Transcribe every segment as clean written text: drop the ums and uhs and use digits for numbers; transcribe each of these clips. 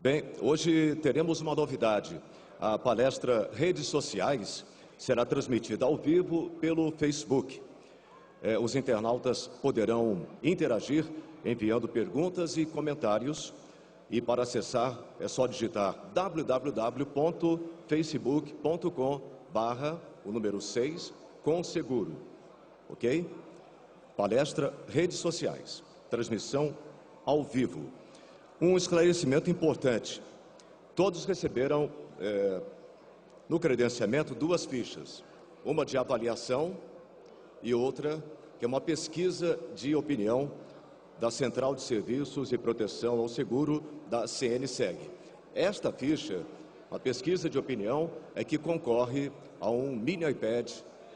Bem, hoje teremos uma novidade. A palestra Redes Sociais será transmitida ao vivo pelo Facebook. Os internautas poderão interagir enviando perguntas e comentários. E para acessar é só digitar www.facebook.com/6 com seguro. Ok? Palestra Redes Sociais. Transmissão ao vivo. Um esclarecimento importante. Todos receberam no credenciamento 2 fichas. Uma de avaliação e outra que é uma pesquisa de opinião da Central de Serviços e Proteção ao Seguro da CNSEG. Esta ficha, a pesquisa de opinião, é que concorre a um mini iPad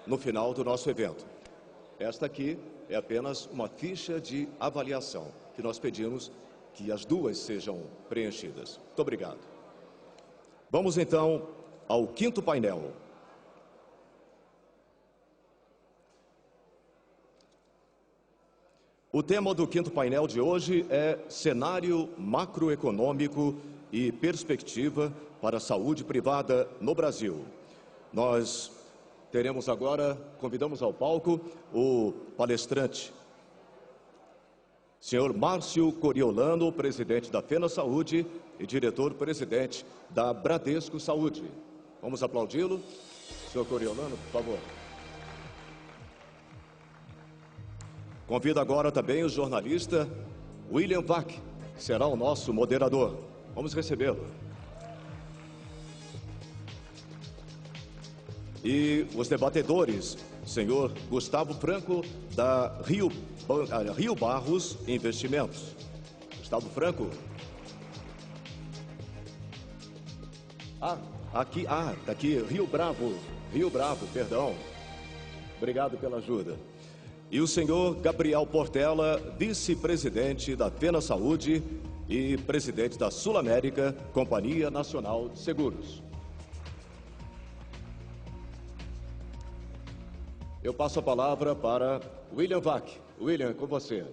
no final do nosso evento. Esta aqui é apenas uma ficha de avaliação, que nós pedimos que as 2 sejam preenchidas. Muito obrigado. Vamos então ao 5º painel. O tema do 5º painel de hoje é cenário macroeconômico e perspectiva para a saúde privada no Brasil. Nós teremos agora, convidamos ao palco o palestrante, senhor Márcio Coriolano, presidente da Fena Saúde e diretor-presidente da Bradesco Saúde. Vamos aplaudi-lo. Senhor Coriolano, por favor. Convido agora também o jornalista William Vac, que será o nosso moderador. Vamos recebê-lo. E os debatedores, senhor Gustavo Franco, da Rio Barros Investimentos. Gustavo Franco. Tá aqui, Rio Bravo, perdão. Obrigado pela ajuda. E o senhor Gabriel Portela, vice-presidente da Fena Saúde e presidente da Sul América, Companhia Nacional de Seguros. Eu passo a palavra para William Vac. William, é com você.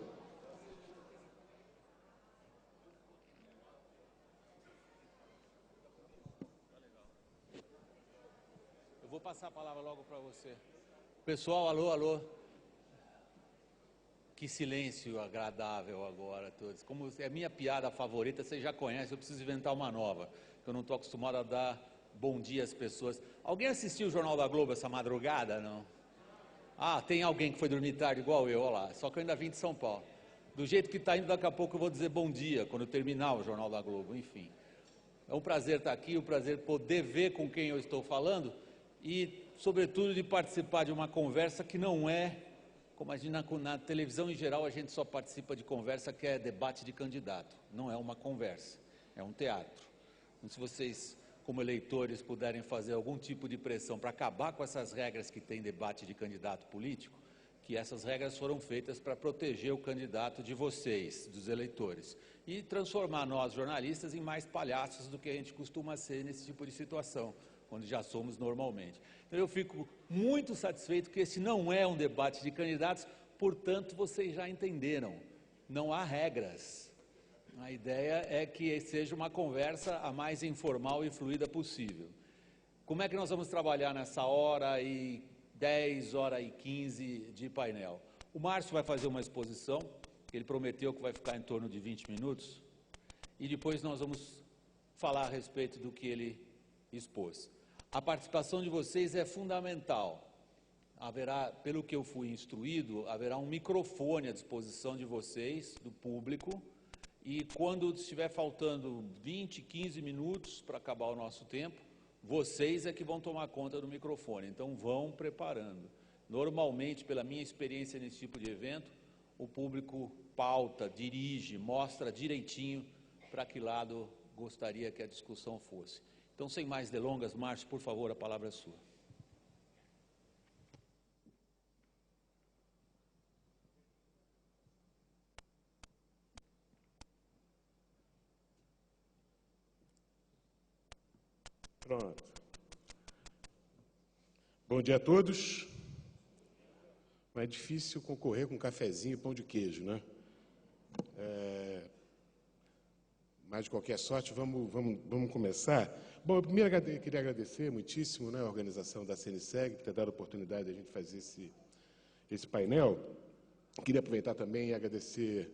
Eu vou passar a palavra logo para você. Pessoal, alô, alô. Que silêncio agradável agora a todos. Como é minha piada favorita, vocês já conhecem, eu preciso inventar uma nova, que eu não estou acostumado a dar bom dia às pessoas. Alguém assistiu o Jornal da Globo essa madrugada, não? Ah, tem alguém que foi dormir tarde igual eu, olha lá, só que eu ainda vim de São Paulo. Do jeito que está indo, daqui a pouco eu vou dizer bom dia, quando terminar o Jornal da Globo, enfim. É um prazer estar aqui, um prazer poder ver com quem eu estou falando e, sobretudo, de participar de uma conversa que não é... Como na televisão em geral a gente só participa de conversa que é debate de candidato, não é uma conversa, é um teatro. Então, se vocês, como eleitores, puderem fazer algum tipo de pressão para acabar com essas regras que tem debate de candidato político, que essas regras foram feitas para proteger o candidato de vocês, dos eleitores, e transformar nós, jornalistas, em mais palhaços do que a gente costuma ser nesse tipo de situação, onde já somos normalmente. Então, eu fico muito satisfeito que esse não é um debate de candidatos, portanto, vocês já entenderam, não há regras. A ideia é que seja uma conversa a mais informal e fluida possível. Como é que nós vamos trabalhar nessa hora e 10, hora e 15 de painel? O Márcio vai fazer uma exposição, ele prometeu que vai ficar em torno de 20 minutos, e depois nós vamos falar a respeito do que ele expôs. A participação de vocês é fundamental. Haverá, pelo que eu fui instruído, haverá um microfone à disposição de vocês, do público, e quando estiver faltando 20, 15 minutos para acabar o nosso tempo, vocês é que vão tomar conta do microfone, então vão preparando. Normalmente, pela minha experiência nesse tipo de evento, o público pauta, dirige, mostra direitinho para que lado gostaria que a discussão fosse. Então, sem mais delongas, Márcio, por favor, a palavra é sua. Pronto. Bom dia a todos. Não é difícil concorrer com cafezinho e pão de queijo, né? Mas, de qualquer sorte, vamos começar. Bom, eu primeiro queria agradecer muitíssimo, né, a organização da CNSEG por ter dado a oportunidade de a gente fazer esse painel. Queria aproveitar também e agradecer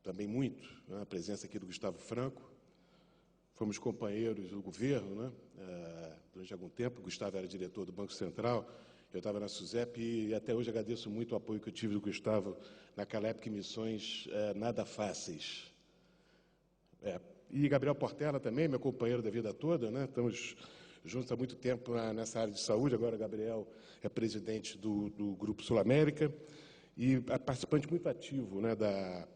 também muito, né, a presença aqui do Gustavo Franco. Fomos companheiros do governo, né, durante algum tempo. O Gustavo era diretor do Banco Central, eu estava na SUSEP e até hoje agradeço muito o apoio que eu tive do Gustavo naquela época em missões nada fáceis. E Gabriel Portela também, meu companheiro da vida toda, né? Estamos juntos há muito tempo nessa área de saúde. Agora, Gabriel é presidente do Grupo Sul América e participante muito ativo, né, da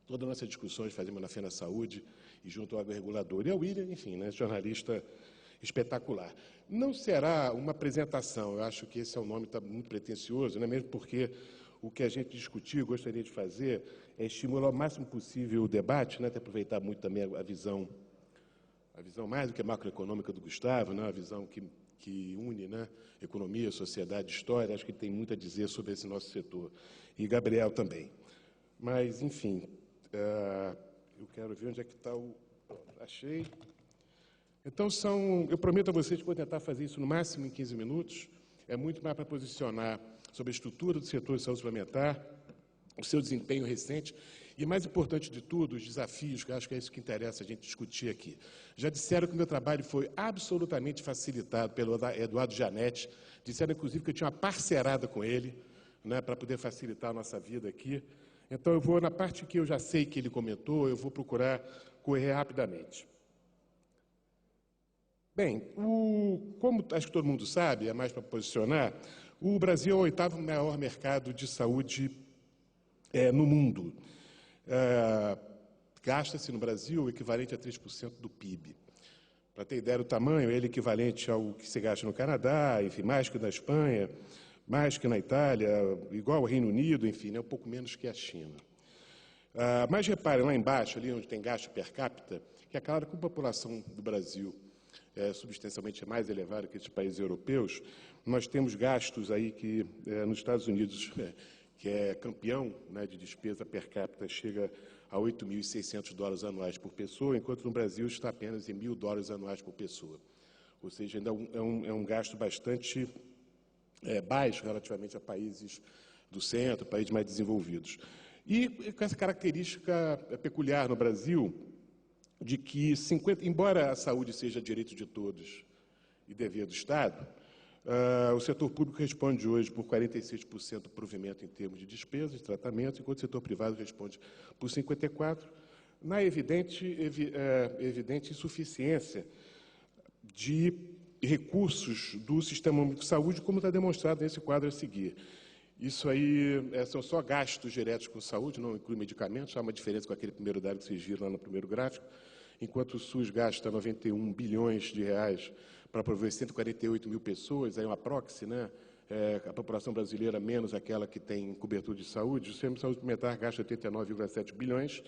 toda a nossa discussão que fazemos na FENA Saúde e junto ao Agroregulador. E ao William, enfim, né, jornalista espetacular. Não será uma apresentação, eu acho que esse é um nome tá muito pretensioso, né, mesmo porque o que a gente discutiu, gostaria de fazer, é estimular o máximo possível o debate, né, até aproveitar muito também a visão mais do que macroeconômica do Gustavo, né, a visão que une, né, economia, sociedade, história. Acho que ele tem muito a dizer sobre esse nosso setor. E Gabriel também. Mas, enfim, eu quero ver onde é que está o... Achei. Então, eu prometo a vocês que vou tentar fazer isso no máximo em 15 minutos. É muito mais para posicionar sobre a estrutura do setor de saúde suplementar, o seu desempenho recente e, mais importante de tudo, os desafios, que eu acho que é isso que interessa a gente discutir aqui. Já disseram que o meu trabalho foi absolutamente facilitado pelo Eduardo Gianetti, disseram, inclusive, que eu tinha uma parcerada com ele, né, para poder facilitar a nossa vida aqui. Então, eu vou, na parte que eu já sei que ele comentou, eu vou procurar correr rapidamente. Bem, como acho que todo mundo sabe, é mais para posicionar, o Brasil é o 8º maior mercado de saúde no mundo. Gasta-se no Brasil o equivalente a 3% do PIB. Para ter ideia do tamanho, ele é equivalente ao que se gasta no Canadá, enfim, mais que na Espanha, mais que na Itália, igual ao Reino Unido, enfim, né, um pouco menos que a China. Mas reparem, lá embaixo, ali onde tem gasto per capita, que é claro que a população do Brasil é substancialmente mais elevada que esses países europeus, nós temos gastos aí que, nos Estados Unidos, que é campeão, né, de despesa per capita, chega a $8.600 anuais por pessoa, enquanto no Brasil está apenas em $1.000 anuais por pessoa. Ou seja, ainda é um gasto bastante baixo relativamente a países do centro, países mais desenvolvidos. E com essa característica peculiar no Brasil, de que, embora a saúde seja direito de todos e dever do Estado, o setor público responde hoje por 46% do provimento em termos de despesas, de tratamento, enquanto o setor privado responde por 54%, na evidente insuficiência de recursos do Sistema Único de Saúde, como está demonstrado nesse quadro a seguir. Isso aí são só gastos diretos com saúde, não inclui medicamentos. Há uma diferença com aquele primeiro dado que vocês viram lá no primeiro gráfico. Enquanto o SUS gasta 91 bilhões de reais para prover 148 mil pessoas, aí uma proxy, né? A população brasileira menos aquela que tem cobertura de saúde, o Sistema de Saúde Suplementar gasta 89,7 bilhões,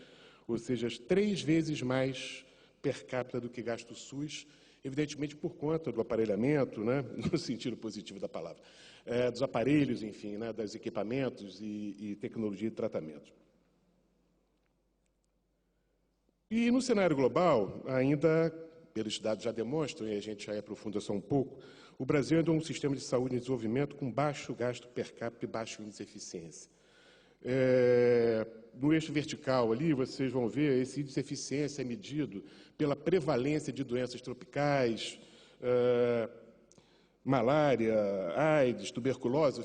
ou seja, 3 vezes mais per capita do que gasta o SUS, evidentemente por conta do aparelhamento, né, no sentido positivo da palavra, dos aparelhos, enfim, né, dos equipamentos e tecnologia de tratamento. E no cenário global, ainda, pelos dados já demonstram, e a gente já aprofunda só um pouco, o Brasil ainda é um sistema de saúde em desenvolvimento com baixo gasto per capita e baixo índice de eficiência. No eixo vertical ali, vocês vão ver, esse índice de eficiência é medido pela prevalência de doenças tropicais, malária, AIDS, tuberculose,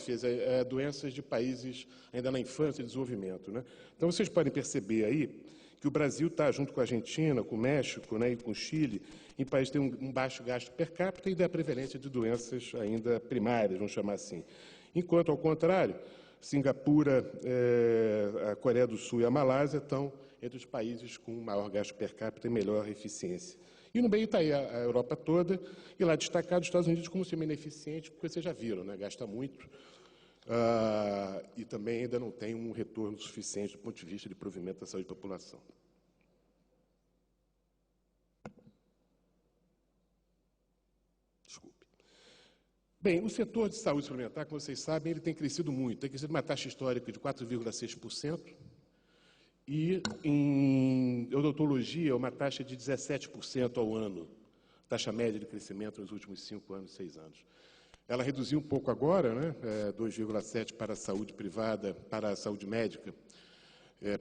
doenças de países ainda na infância e desenvolvimento, né? Então, vocês podem perceber aí que o Brasil está, junto com a Argentina, com o México, né, e com o Chile, em países que têm um baixo gasto per capita e da prevalência de doenças ainda primárias, vamos chamar assim. Enquanto, ao contrário, Singapura, a Coreia do Sul e a Malásia estão entre os países com maior gasto per capita e melhor eficiência. E no meio está aí a Europa toda, e lá destacado os Estados Unidos como sendo ineficiente, porque vocês já viram, né, gasta muito, e também ainda não tem um retorno suficiente do ponto de vista de provimento da saúde da população. Desculpe. Bem, o setor de saúde suplementar, como vocês sabem, ele tem crescido muito, tem crescido uma taxa histórica de 4,6%, e em odontologia uma taxa de 17% ao ano, taxa média de crescimento nos últimos 5 anos, 6 anos. Ela reduziu um pouco agora, né, 2,7% para a saúde privada, para a saúde médica,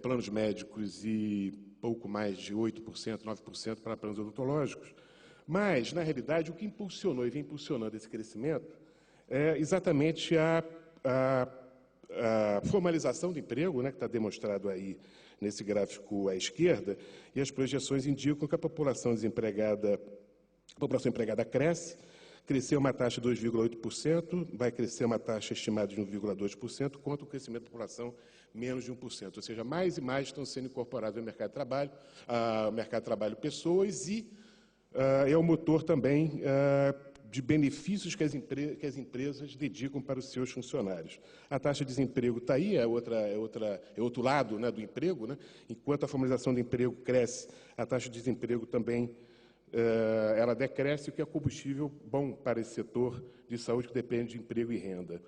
planos médicos e pouco mais de 8%, 9% para planos odontológicos. Mas, na realidade, o que impulsionou e vem impulsionando esse crescimento é exatamente a formalização do emprego, né, que está demonstrado aí nesse gráfico à esquerda, e as projeções indicam que a população empregada cresce, cresceu uma taxa de 2,8%, vai crescer uma taxa estimada de 1,2%, contra o crescimento da população menos de 1%. Ou seja, mais e mais estão sendo incorporados ao mercado de trabalho pessoas e é o motor também de benefícios que as empresas dedicam para os seus funcionários. A taxa de desemprego está aí, é outro lado, né, do emprego, né? Enquanto a formalização do emprego cresce, a taxa de desemprego também ela decresce, o que é combustível bom para esse setor de saúde que depende de emprego e renda.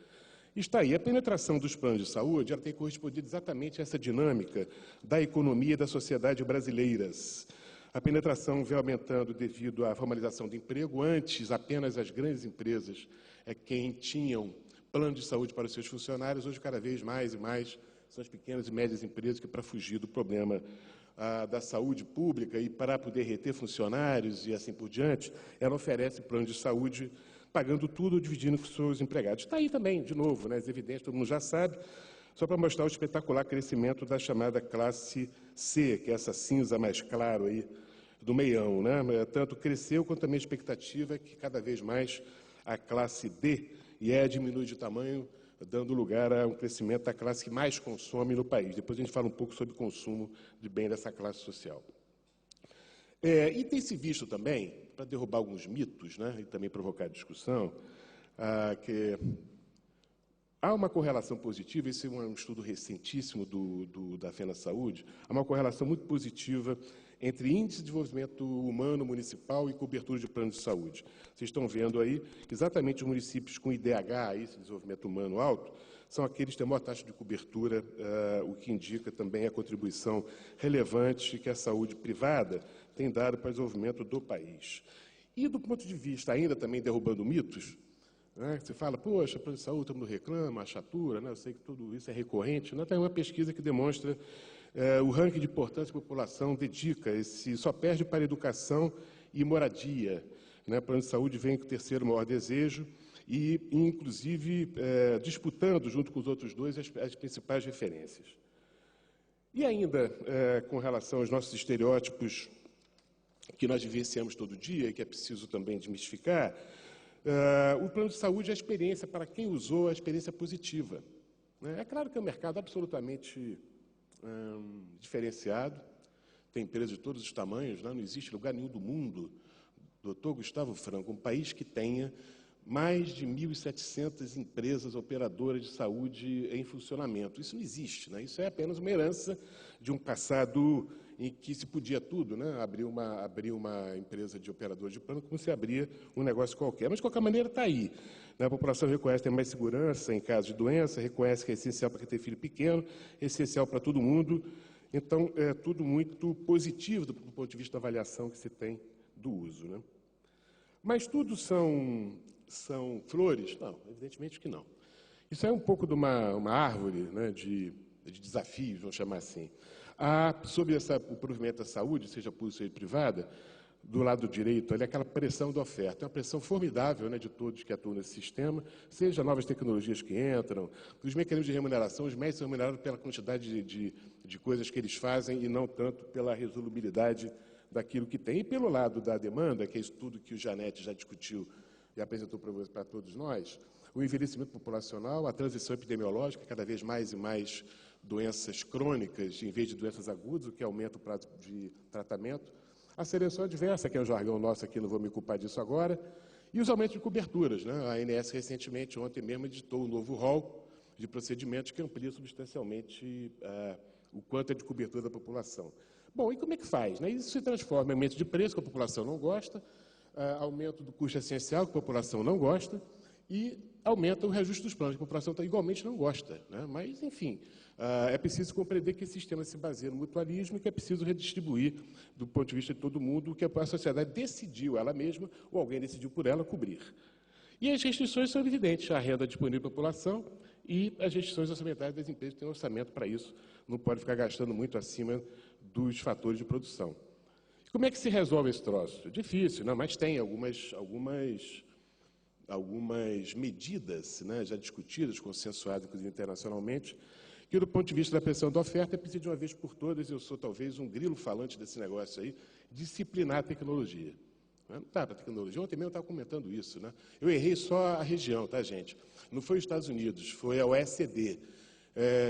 Está aí, a penetração dos planos de saúde ela tem correspondido exatamente a essa dinâmica da economia e da sociedade brasileiras. A penetração vem aumentando devido à formalização do emprego. Antes, apenas as grandes empresas quem tinham plano de saúde para os seus funcionários. Hoje, cada vez mais e mais, são as pequenas e médias empresas que, para fugir do problema da saúde pública e para poder reter funcionários e assim por diante, ela oferece plano de saúde pagando tudo, dividindo com seus empregados. Está aí também, de novo, né, as evidências, todo mundo já sabe, só para mostrar o espetacular crescimento da chamada classe C, que é essa cinza mais claro aí do meião, né? Tanto cresceu quanto também a expectativa é que cada vez mais a classe D diminui de tamanho, dando lugar a um crescimento da classe que mais consome no país. Depois a gente fala um pouco sobre o consumo de bem dessa classe social. E tem se visto também, para derrubar alguns mitos, né, e também provocar discussão, que há uma correlação positiva, esse é um estudo recentíssimo da FENA Saúde, há uma correlação muito positiva entre índice de desenvolvimento humano municipal e cobertura de plano de saúde. Vocês estão vendo aí, exatamente os municípios com IDH, esse desenvolvimento humano alto, são aqueles que têm a maior taxa de cobertura, o que indica também a contribuição relevante que a saúde privada tem dado para o desenvolvimento do país. E do ponto de vista, ainda também derrubando mitos, né, você fala, poxa, plano de saúde, todo mundo reclama, achatura, né, eu sei que tudo isso é recorrente. Tem uma pesquisa que demonstra o ranking de importância que a população dedica, só perde para educação e moradia. Né, o plano de saúde vem com o terceiro maior desejo e, inclusive, disputando, junto com os outros dois, as principais referências. E ainda, com relação aos nossos estereótipos que nós vivenciamos todo dia e que é preciso também desmistificar, o plano de saúde é a experiência, para quem usou, a experiência positiva. Né? É claro que é um mercado absolutamente diferenciado, tem empresas de todos os tamanhos, né? Não existe lugar nenhum do mundo, doutor Gustavo Franco, um país que tenha mais de 1.700 empresas operadoras de saúde em funcionamento. Isso não existe, né? Isso é apenas uma herança de um passado em que se podia tudo, né? Abrir uma empresa de operador de plano como se abria um negócio qualquer. Mas, de qualquer maneira, está aí. A população reconhece que tem mais segurança em caso de doença, reconhece que é essencial para quem tem filho pequeno, é essencial para todo mundo. Então, é tudo muito positivo do ponto de vista da avaliação que se tem do uso. Né? Mas tudo são flores? Não, evidentemente que não. Isso é um pouco de uma árvore, né, de desafios, vamos chamar assim. Sobre o provimento da saúde, seja pública, seja privada, do lado direito, ali, aquela pressão da oferta. É uma pressão formidável, né, de todos que atuam nesse sistema, seja novas tecnologias que entram, os mecanismos de remuneração, os médicos são remunerados pela quantidade de coisas que eles fazem e não tanto pela resolubilidade daquilo que tem. E pelo lado da demanda, que é isso tudo que o Janete já discutiu e apresentou para todos nós, o envelhecimento populacional, a transição epidemiológica, cada vez mais e mais doenças crônicas, em vez de doenças agudas, o que aumenta o prazo de tratamento, a seleção adversa, que é um jargão nosso aqui, não vou me culpar disso agora, e os aumentos de coberturas. Né? A ANS, recentemente, ontem mesmo, editou um novo rol de procedimentos que amplia substancialmente o quanto é de cobertura da população. Bom, e como é que faz? Né? Isso se transforma em aumento de preço, que a população não gosta, aumento do custo essencial, que a população não gosta, e aumenta o reajuste dos planos. A população igualmente não gosta, né? Mas, enfim, é preciso compreender que esse sistema se baseia no mutualismo e que é preciso redistribuir, do ponto de vista de todo mundo, o que a sociedade decidiu ela mesma, ou alguém decidiu por ela, cobrir. E as restrições são evidentes, a renda disponível à população e as restrições orçamentárias das empresas têm orçamento para isso, não pode ficar gastando muito acima dos fatores de produção. Como é que se resolve esse troço? Difícil, não, mas tem algumas medidas, né, já discutidas, consensuadas, inclusive internacionalmente, que, do ponto de vista da pressão da oferta, é preciso, de uma vez por todas, eu sou talvez um grilo falante desse negócio aí, disciplinar a tecnologia. Não dá para a tecnologia. Ontem mesmo eu estava comentando isso, né? Eu errei só a região, tá, gente? Não foi os Estados Unidos, foi a OECD.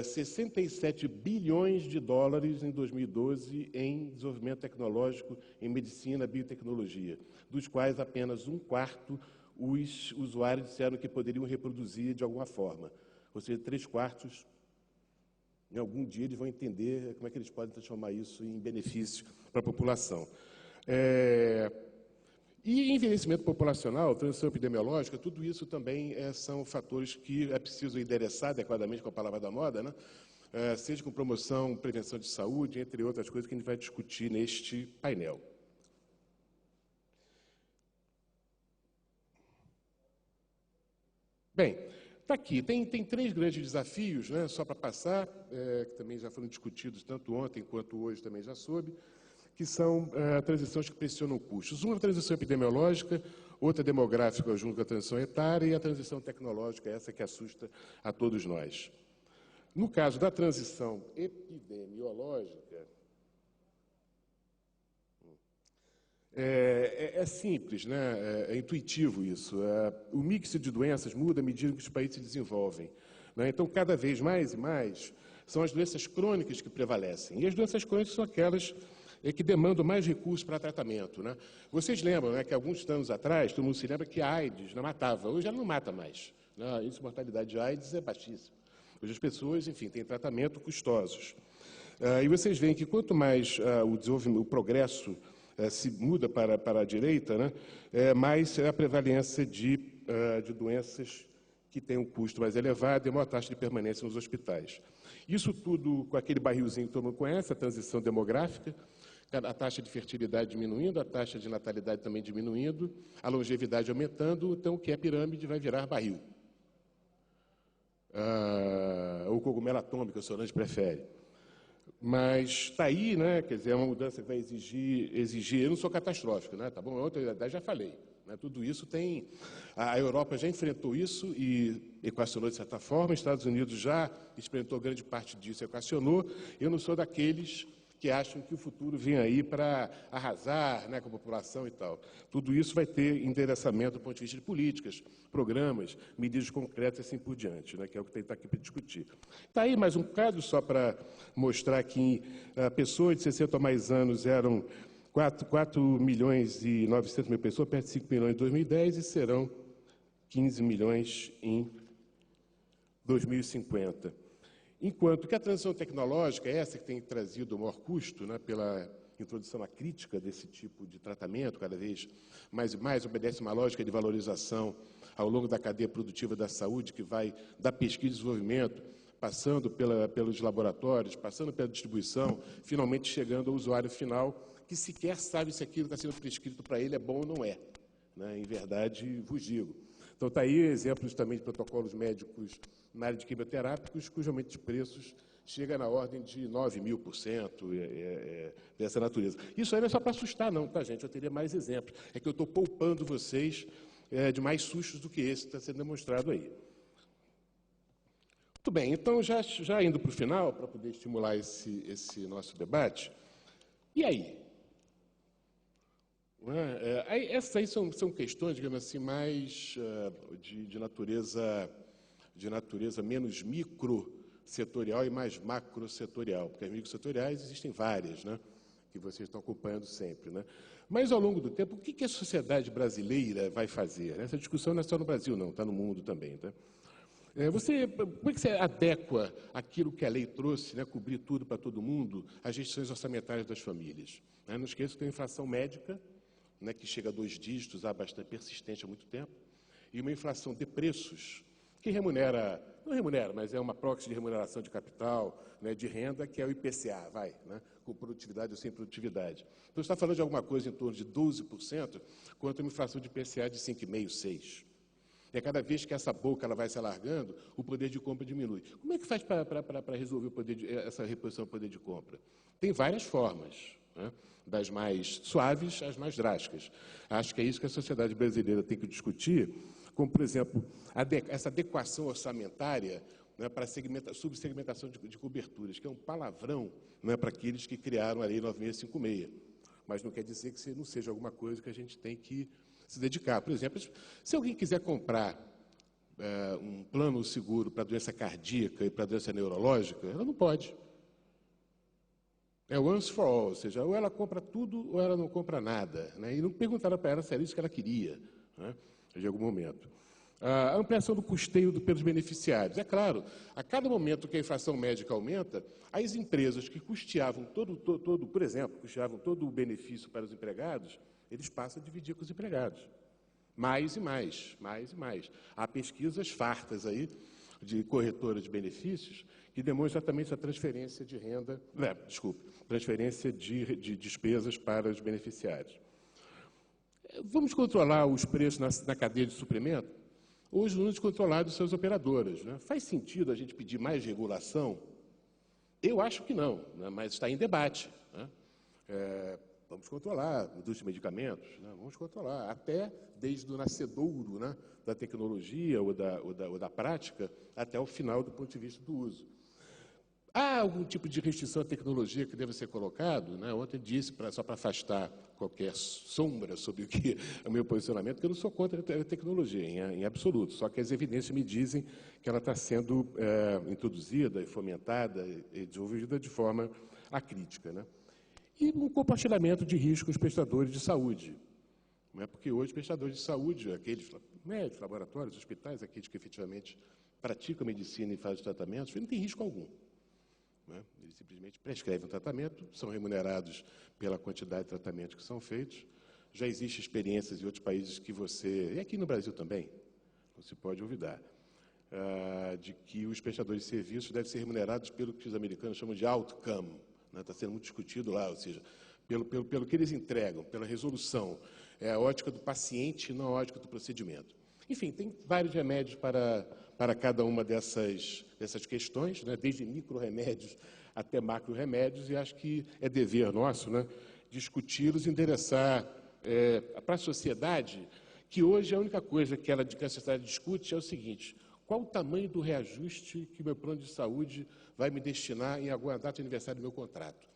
67 bilhões de dólares em 2012 em desenvolvimento tecnológico, em medicina, biotecnologia, dos quais apenas um quarto os usuários disseram que poderiam reproduzir de alguma forma. Ou seja, 3/4, em algum dia eles vão entender como é que eles podem transformar isso em benefício para a população. E envelhecimento populacional, transição epidemiológica, tudo isso também são fatores que é preciso endereçar adequadamente com a palavra da moda, né? Seja com promoção, prevenção de saúde, entre outras coisas que a gente vai discutir neste painel. Bem, está aqui, tem 3 grandes desafios, né, só para passar, que também já foram discutidos tanto ontem quanto hoje também já soube, que são transições que pressionam custos. Uma é a transição epidemiológica, outra demográfica junto com a transição etária e a transição tecnológica, essa que assusta a todos nós. No caso da transição epidemiológica, é simples, né? É intuitivo isso. O mix de doenças muda à medida que os países se desenvolvem, né? Então, cada vez mais e mais, são as doenças crônicas que prevalecem. E as doenças crônicas são aquelas que demandam mais recursos para tratamento, né? Vocês lembram, né, que alguns anos atrás, todo mundo se lembra que a AIDS não matava. Hoje ela não mata mais, né? A mortalidade de AIDS é baixíssima. Hoje as pessoas, enfim, têm tratamento custosos. E vocês veem que quanto mais o progresso se muda para a direita, né, mais a prevalência de doenças que têm um custo mais elevado e maior taxa de permanência nos hospitais. Isso tudo com aquele barrilzinho que todo mundo conhece, a transição demográfica, a taxa de fertilidade diminuindo, a taxa de natalidade também diminuindo, a longevidade aumentando, então o que é pirâmide vai virar barril. Ou cogumelo atômico, a Solange prefere. Mas está aí, né? Quer dizer, é uma mudança que vai exigir. Eu não sou catastrófico, né? Tá bom? Ontem já falei. Né? Tudo isso tem. A Europa já enfrentou isso e equacionou de certa forma. Os Estados Unidos já experimentou grande parte disso, equacionou. Eu não sou daqueles que acham que o futuro vem aí para arrasar, né, com a população e tal. Tudo isso vai ter endereçamento do ponto de vista de políticas, programas, medidas concretas e assim por diante, né, que é o que está aqui para discutir. Está aí mais um caso só para mostrar que pessoas de 60 ou mais anos eram 4 milhões e 900 mil pessoas, perto de 5 milhões em 2010 e serão 15 milhões em 2050. Enquanto que a transição tecnológica é essa que tem trazido o maior custo, né, pela introdução à crítica desse tipo de tratamento, cada vez mais e mais, obedece uma lógica de valorização ao longo da cadeia produtiva da saúde, que vai da pesquisa e desenvolvimento, passando pelos laboratórios, passando pela distribuição, finalmente chegando ao usuário final, que sequer sabe se aquilo que está sendo prescrito para ele é bom ou não é, né? Em verdade, vos digo. Então, está aí exemplos também de protocolos médicos na área de quimioterápicos, cujo aumento de preços chega na ordem de 9.000%, dessa natureza. Isso aí não é só para assustar, não, tá, gente? Eu teria mais exemplos. É que eu estou poupando vocês de mais sustos do que esse que está sendo demonstrado aí. Muito bem, então, já indo para o final, para poder estimular esse nosso debate, e aí? Essas aí são questões, digamos assim, mais de natureza menos microsetorial e mais macrosetorial, porque as microsetoriais existem várias, né, que vocês estão acompanhando sempre, né? Mas, ao longo do tempo, o que a sociedade brasileira vai fazer? Essa discussão não é só no Brasil, não, está no mundo também, tá? Como é que você adequa aquilo que a lei trouxe, né, cobrir tudo para todo mundo, às restrições orçamentárias das famílias? Não esqueça que tem a inflação médica, né, que chega a 2 dígitos, bastante persistente há muito tempo, e uma inflação de preços que remunera, não remunera, mas é uma proxy de remuneração de capital, né, de renda, que é o IPCA, né, com produtividade ou sem produtividade. Então, está falando de alguma coisa em torno de 12%, quanto uma inflação de IPCA de 5,5%, 6%. E a cada vez que essa boca ela vai se alargando, o poder de compra diminui. Como é que faz para resolver essa reposição do poder de compra? Tem várias formas, né? Das mais suaves às mais drásticas. Acho que é isso que a sociedade brasileira tem que discutir, como, por exemplo, essa adequação orçamentária, né, para a subsegmentação de coberturas, que é um palavrão, né, para aqueles que criaram a Lei 9656. Mas não quer dizer que não seja alguma coisa que a gente tem que se dedicar. Por exemplo, se alguém quiser comprar um plano seguro para doença cardíaca e para doença neurológica, ela não pode. É once for all, ou seja, ou ela compra tudo ou ela não compra nada. Né? E não perguntaram para ela se era isso que ela queria, né, em algum momento. A ampliação do custeio pelos beneficiários. É claro, a cada momento que a inflação médica aumenta, as empresas que custeavam por exemplo, custeavam todo o benefício para os empregados, eles passam a dividir com os empregados. Mais e mais, mais e mais. Há pesquisas fartas aí de corretoras de benefícios que demonstram exatamente a transferência de renda, transferência de despesas para os beneficiários. Vamos controlar os preços na cadeia de suprimento? Hoje, não descontrolados suas operadoras. Né? Faz sentido a gente pedir mais regulação? Eu acho que não, né? Mas está em debate. Né? Vamos controlar a indústria de medicamentos, né? Vamos controlar, até desde o nascedouro, né, da tecnologia ou da prática, até o final do ponto de vista do uso. Há algum tipo de restrição à tecnologia que deve ser colocado? Né? Ontem disse, só para afastar qualquer sombra sobre o que é o meu posicionamento, que eu não sou contra a tecnologia, em absoluto, só que as evidências me dizem que ela está sendo introduzida, fomentada e desenvolvida de forma acrítica. Né? E um compartilhamento de risco com os prestadores de saúde. Não é porque hoje os prestadores de saúde, aqueles médicos, laboratórios, hospitais, aqueles que efetivamente praticam medicina e fazem tratamentos, não tem risco algum. Né? Eles simplesmente prescrevem o tratamento, são remunerados pela quantidade de tratamentos que são feitos. Já existem experiências em outros países que e aqui no Brasil também, não se pode olvidar, de que os prestadores de serviços devem ser remunerados pelo que os americanos chamam de outcome. Está sendo muito discutido lá, ou seja, pelo que eles entregam, pela resolução. É a ótica do paciente, não a ótica do procedimento. Enfim, tem vários remédios para cada uma dessas questões, né, desde micro-remédios até macro-remédios, e acho que é dever nosso, né, discuti-los e endereçar para a sociedade, que hoje a única coisa que a sociedade discute é o seguinte: qual o tamanho do reajuste que o meu plano de saúde vai me destinar em alguma data de aniversário do meu contrato?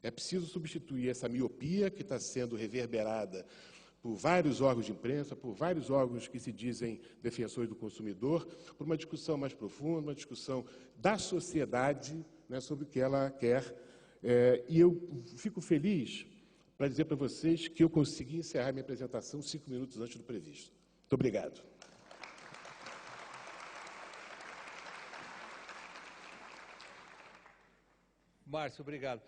É preciso substituir essa miopia que está sendo reverberada por vários órgãos de imprensa, por vários órgãos que se dizem defensores do consumidor, por uma discussão mais profunda, uma discussão da sociedade, né, sobre o que ela quer. E eu fico feliz para dizer para vocês que eu consegui encerrar minha apresentação 5 minutos antes do previsto. Muito obrigado. Márcio, obrigado.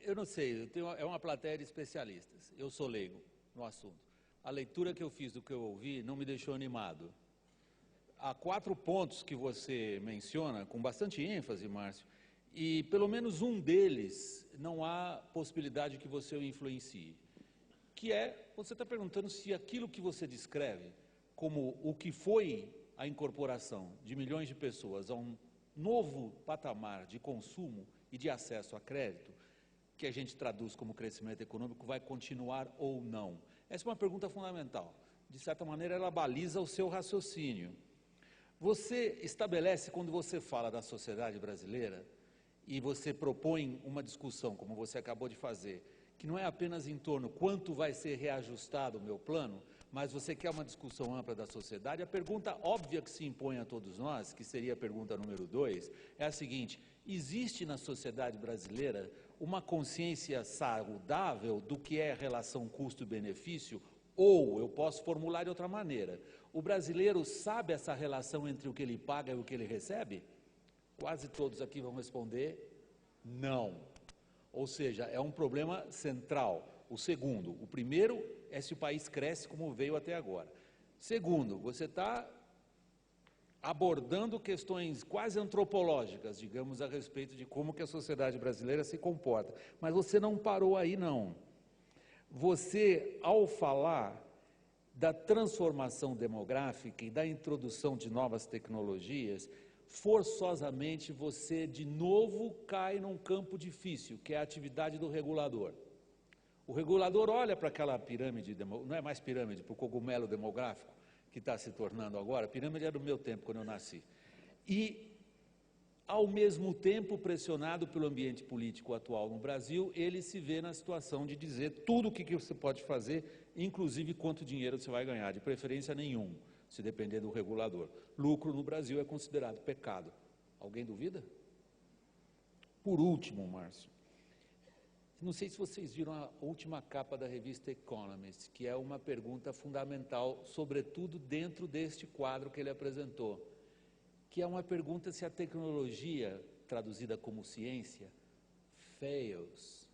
Eu não sei, é uma plateia de especialistas. Eu sou leigo no assunto. A leitura que eu fiz do que eu ouvi não me deixou animado. Há 4 pontos que você menciona, com bastante ênfase, Márcio, e pelo menos um deles não há possibilidade que você o influencie. Que você está perguntando se aquilo que você descreve como o que foi a incorporação de milhões de pessoas a um novo patamar de consumo e de acesso a crédito, que a gente traduz como crescimento econômico, vai continuar ou não? Essa é uma pergunta fundamental. De certa maneira, ela baliza o seu raciocínio. Você estabelece, quando você fala da sociedade brasileira, e você propõe uma discussão, como você acabou de fazer, que não é apenas em torno quanto vai ser reajustado o meu plano, mas você quer uma discussão ampla da sociedade. A pergunta óbvia que se impõe a todos nós, que seria a pergunta número 2, é a seguinte: existe na sociedade brasileira uma consciência saudável do que é relação custo-benefício? Ou, eu posso formular de outra maneira, o brasileiro sabe essa relação entre o que ele paga e o que ele recebe? Quase todos aqui vão responder não. Ou seja, é um problema central. O segundo, o primeiro é se o país cresce como veio até agora. Segundo, você está abordando questões quase antropológicas, digamos, a respeito de como que a sociedade brasileira se comporta. Mas você não parou aí, não. Você, ao falar da transformação demográfica e da introdução de novas tecnologias, forçosamente você, de novo, cai num campo difícil, que é a atividade do regulador. O regulador olha para aquela pirâmide, não é mais pirâmide, para o cogumelo demográfico, que está se tornando agora, a pirâmide era do meu tempo, quando eu nasci, e, ao mesmo tempo, pressionado pelo ambiente político atual no Brasil, ele se vê na situação de dizer tudo o que você pode fazer, inclusive quanto dinheiro você vai ganhar, de preferência nenhum, se depender do regulador. Lucro no Brasil é considerado pecado. Alguém duvida? Por último, Márcio, não sei se vocês viram a última capa da revista Economist, que é uma pergunta fundamental, sobretudo dentro deste quadro que ele apresentou, que é uma pergunta se a tecnologia, traduzida como ciência, fails.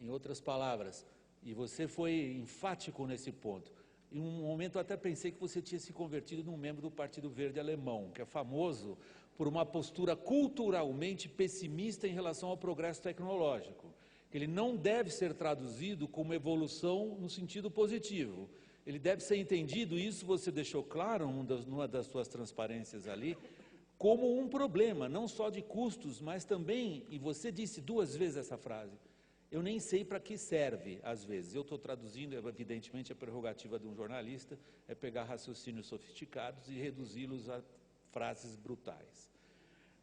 Em outras palavras, e você foi enfático nesse ponto. Em um momento eu até pensei que você tinha se convertido num membro do Partido Verde Alemão, que é famoso por uma postura culturalmente pessimista em relação ao progresso tecnológico. Ele não deve ser traduzido como evolução no sentido positivo. Ele deve ser entendido, isso você deixou claro numa das suas transparências ali, como um problema, não só de custos, mas também, e você disse 2 vezes essa frase, eu nem sei para que serve, às vezes. Eu estou traduzindo, evidentemente, a prerrogativa de um jornalista é pegar raciocínios sofisticados e reduzi-los a frases brutais.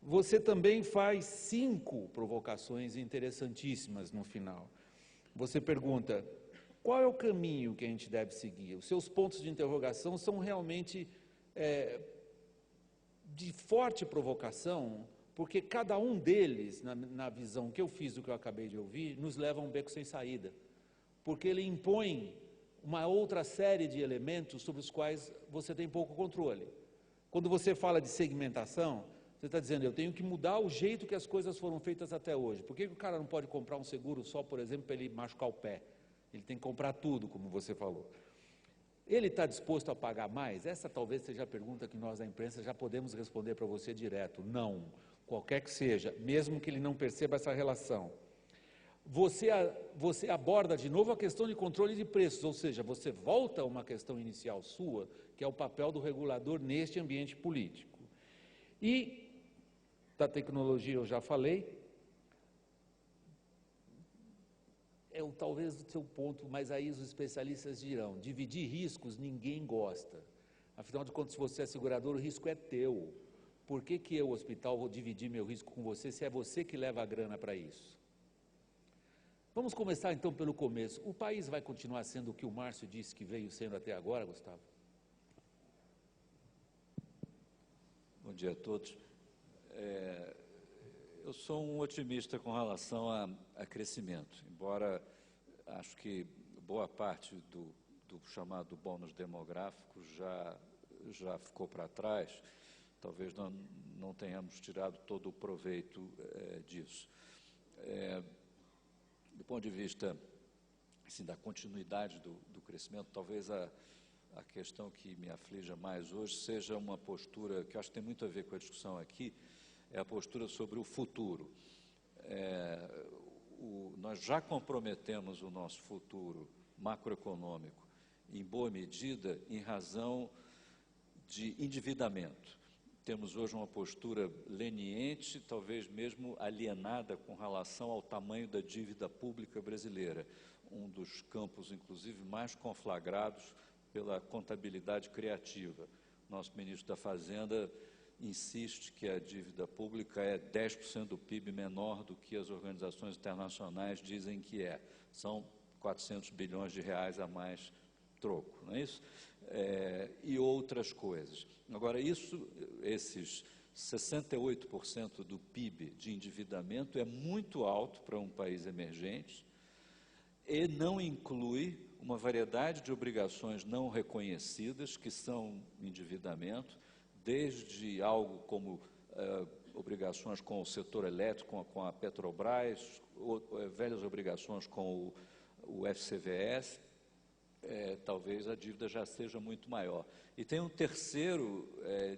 Você também faz 5 provocações interessantíssimas no final. Você pergunta, qual é o caminho que a gente deve seguir? Os seus pontos de interrogação são realmente de forte provocação, porque cada um deles, na visão que eu fiz do que eu acabei de ouvir, nos leva a um beco sem saída. Porque ele impõe uma outra série de elementos sobre os quais você tem pouco controle. Quando você fala de segmentação, você está dizendo, eu tenho que mudar o jeito que as coisas foram feitas até hoje. Por que o cara não pode comprar um seguro só, por exemplo, para ele machucar o pé? Ele tem que comprar tudo, como você falou. Ele está disposto a pagar mais? Essa talvez seja a pergunta que nós da imprensa já podemos responder para você direto. Não, qualquer que seja, mesmo que ele não perceba essa relação. Você aborda de novo a questão de controle de preços, ou seja, você volta a uma questão inicial sua, que é o papel do regulador neste ambiente político. E da tecnologia eu já falei, talvez o seu ponto, mas aí os especialistas dirão, dividir riscos ninguém gosta. Afinal de contas, se você é segurador, o risco é teu. Por que eu, hospital, vou dividir meu risco com você, se é você que leva a grana para isso? Vamos começar então pelo começo. O país vai continuar sendo o que o Márcio disse que veio sendo até agora, Gustavo? Bom dia a todos. Eu sou um otimista com relação a crescimento, embora acho que boa parte do chamado bônus demográfico já ficou para trás, talvez não tenhamos tirado todo o proveito disso. Do ponto de vista assim, da continuidade do crescimento, talvez a questão que me aflige mais hoje seja uma postura que eu acho que tem muito a ver com a discussão aqui, é a postura sobre o futuro. Nós já comprometemos o nosso futuro macroeconômico, em boa medida, em razão de endividamento. Temos hoje uma postura leniente, talvez mesmo alienada com relação ao tamanho da dívida pública brasileira, um dos campos, inclusive, mais conflagrados pela contabilidade criativa. Nosso ministro da Fazenda insiste que a dívida pública é 10% do PIB menor do que as organizações internacionais dizem que é. São 400 bilhões de reais a mais troco, não é isso? E outras coisas. Agora, esses 68% do PIB de endividamento é muito alto para um país emergente e não inclui uma variedade de obrigações não reconhecidas que são endividamento, desde algo como obrigações com o setor elétrico, com a Petrobras, velhas obrigações com o FCVS, talvez a dívida já seja muito maior. E tem um terceiro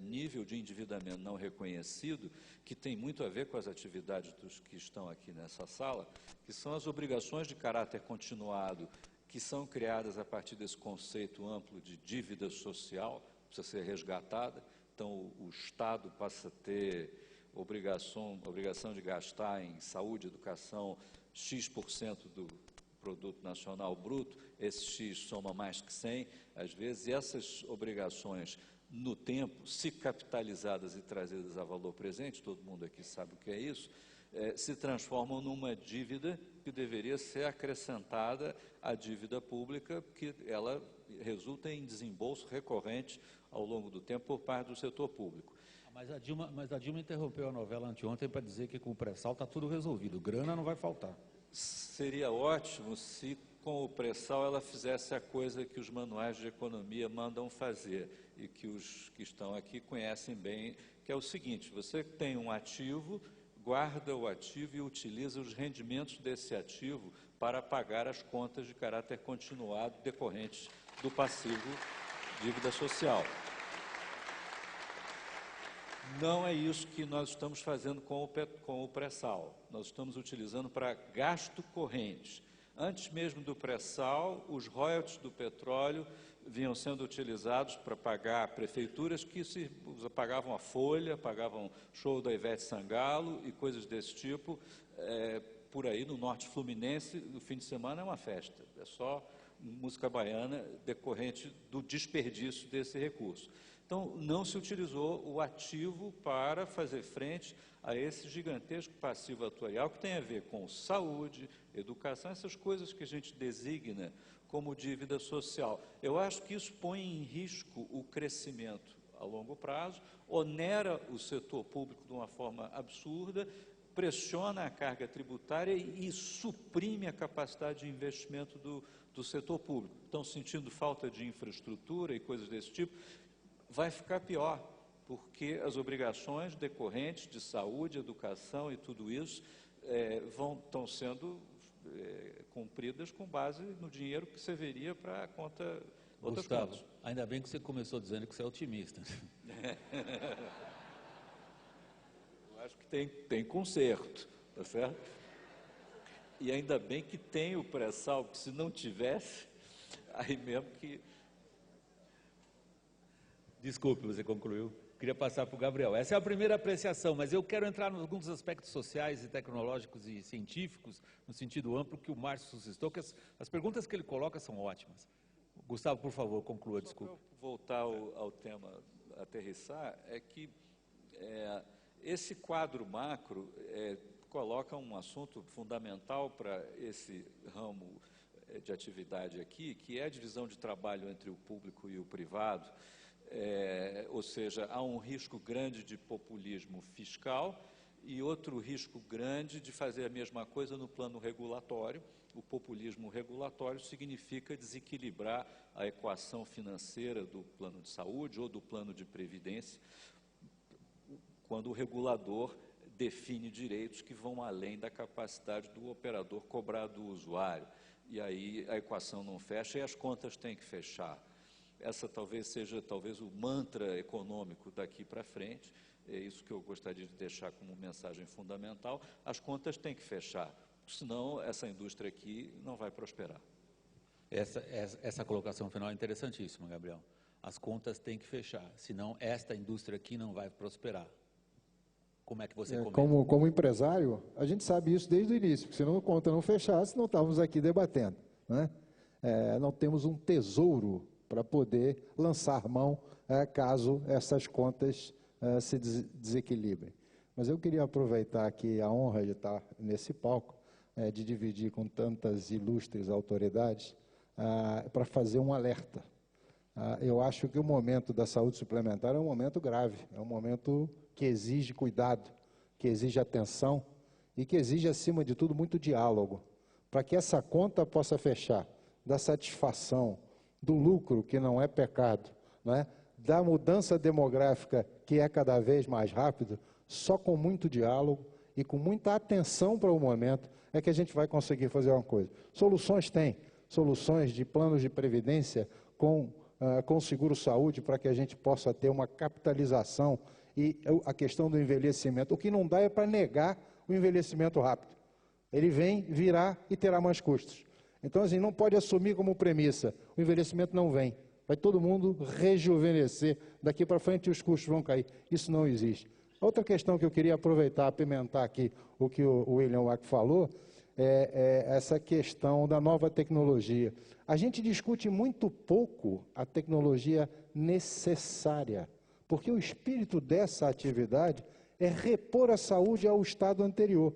nível de endividamento não reconhecido, que tem muito a ver com as atividades dos que estão aqui nessa sala, que são as obrigações de caráter continuado, que são criadas a partir desse conceito amplo de dívida social, precisa ser resgatada. Então, o Estado passa a ter obrigação de gastar em saúde, educação, X% do Produto Nacional Bruto, esse X soma mais que 100, às vezes, e essas obrigações, no tempo, se capitalizadas e trazidas a valor presente, todo mundo aqui sabe o que é isso, se transformam numa dívida que deveria ser acrescentada à dívida pública, porque ela resulta em desembolso recorrente ao longo do tempo por parte do setor público. Mas a Dilma interrompeu a novela anteontem para dizer que com o pré-sal está tudo resolvido, grana não vai faltar. Seria ótimo se com o pré-sal ela fizesse a coisa que os manuais de economia mandam fazer e que os que estão aqui conhecem bem, que é o seguinte: você tem um ativo, guarda o ativo e utiliza os rendimentos desse ativo para pagar as contas de caráter continuado decorrentes do passivo dívida social. Não é isso que nós estamos fazendo com o pré-sal. Nós estamos utilizando para gasto corrente. Antes mesmo do pré-sal, os royalties do petróleo vinham sendo utilizados para pagar prefeituras que pagavam a Folha, pagavam show da Ivete Sangalo e coisas desse tipo. Por aí, no norte fluminense, no fim de semana é uma festa. É só música baiana decorrente do desperdício desse recurso. Então, não se utilizou o ativo para fazer frente a esse gigantesco passivo atuarial que tem a ver com saúde, educação, essas coisas que a gente designa como dívida social. Eu acho que isso põe em risco o crescimento a longo prazo, onera o setor público de uma forma absurda, pressiona a carga tributária e suprime a capacidade de investimento do setor público. Estão sentindo falta de infraestrutura e coisas desse tipo. Vai ficar pior, porque as obrigações decorrentes de saúde, educação e tudo isso estão sendo cumpridas com base no dinheiro que serviria para a conta outras Gustavo, contas. ainda bem que você começou dizendo que você é otimista. Eu acho que tem conserto, tá certo? E ainda bem que tem o pré-sal, porque se não tivesse, aí mesmo que... Desculpe, você concluiu. Queria passar para o Gabriel. Essa é a primeira apreciação, mas eu quero entrar em alguns aspectos sociais e tecnológicos e científicos, no sentido amplo que o Márcio suscitou, que as perguntas que ele coloca são ótimas. Gustavo, por favor, conclua, desculpe. Só para voltar ao tema, aterrissar, é que esse quadro macro coloca um assunto fundamental para esse ramo de atividade aqui, que é a divisão de trabalho entre o público e o privado. Ou seja, há um risco grande de populismo fiscal e outro risco grande de fazer a mesma coisa no plano regulatório. O populismo regulatório significa desequilibrar a equação financeira do plano de saúde ou do plano de previdência, quando o regulador define direitos que vão além da capacidade do operador cobrar do usuário. E aí a equação não fecha e as contas têm que fechar. Essa talvez seja o mantra econômico daqui para frente, é isso que eu gostaria de deixar como mensagem fundamental. As contas têm que fechar, senão essa indústria aqui não vai prosperar. Essa colocação final é interessantíssima, Gabriel. As contas têm que fechar, senão esta indústria aqui não vai prosperar. Como é que você comenta? Como empresário, a gente sabe isso desde o início, porque se não a conta não fechasse, não estávamos aqui debatendo, né? Não temos um tesouro para poder lançar mão caso essas contas se desequilibrem. Mas eu queria aproveitar aqui a honra de estar nesse palco, de dividir com tantas ilustres autoridades, para fazer um alerta. Eu acho que o momento da saúde suplementar é um momento grave, é um momento que exige cuidado, que exige atenção e que exige, acima de tudo, muito diálogo, para que essa conta possa fechar, da satisfação, do lucro, que não é pecado, né? Da mudança demográfica, que é cada vez mais rápido, só com muito diálogo e com muita atenção para o momento é que a gente vai conseguir fazer uma coisa. Soluções tem, soluções de planos de previdência com seguro-saúde para que a gente possa ter uma capitalização e a questão do envelhecimento. O que não dá é para negar o envelhecimento rápido. Ele vem, virá e terá mais custos. Então, assim, não pode assumir como premissa, o envelhecimento não vem. Vai todo mundo rejuvenescer, daqui para frente os custos vão cair. Isso não existe. Outra questão que eu queria aproveitar, apimentar aqui o que o William Wack falou, é essa questão da nova tecnologia. A gente discute muito pouco a tecnologia necessária, porque o espírito dessa atividade é repor a saúde ao estado anterior.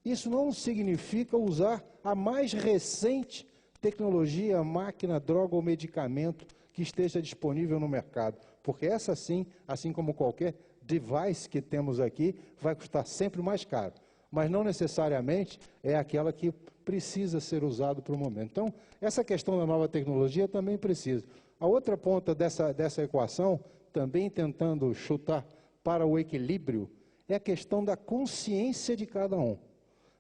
Isso não significa usar a mais recente tecnologia, máquina, droga ou medicamento que esteja disponível no mercado, porque essa sim, assim como qualquer device que temos aqui, vai custar sempre mais caro, mas não necessariamente é aquela que precisa ser usada para o momento. Então, essa questão da nova tecnologia também precisa. A outra ponta dessa equação, também tentando chutar para o equilíbrio, é a questão da consciência de cada um,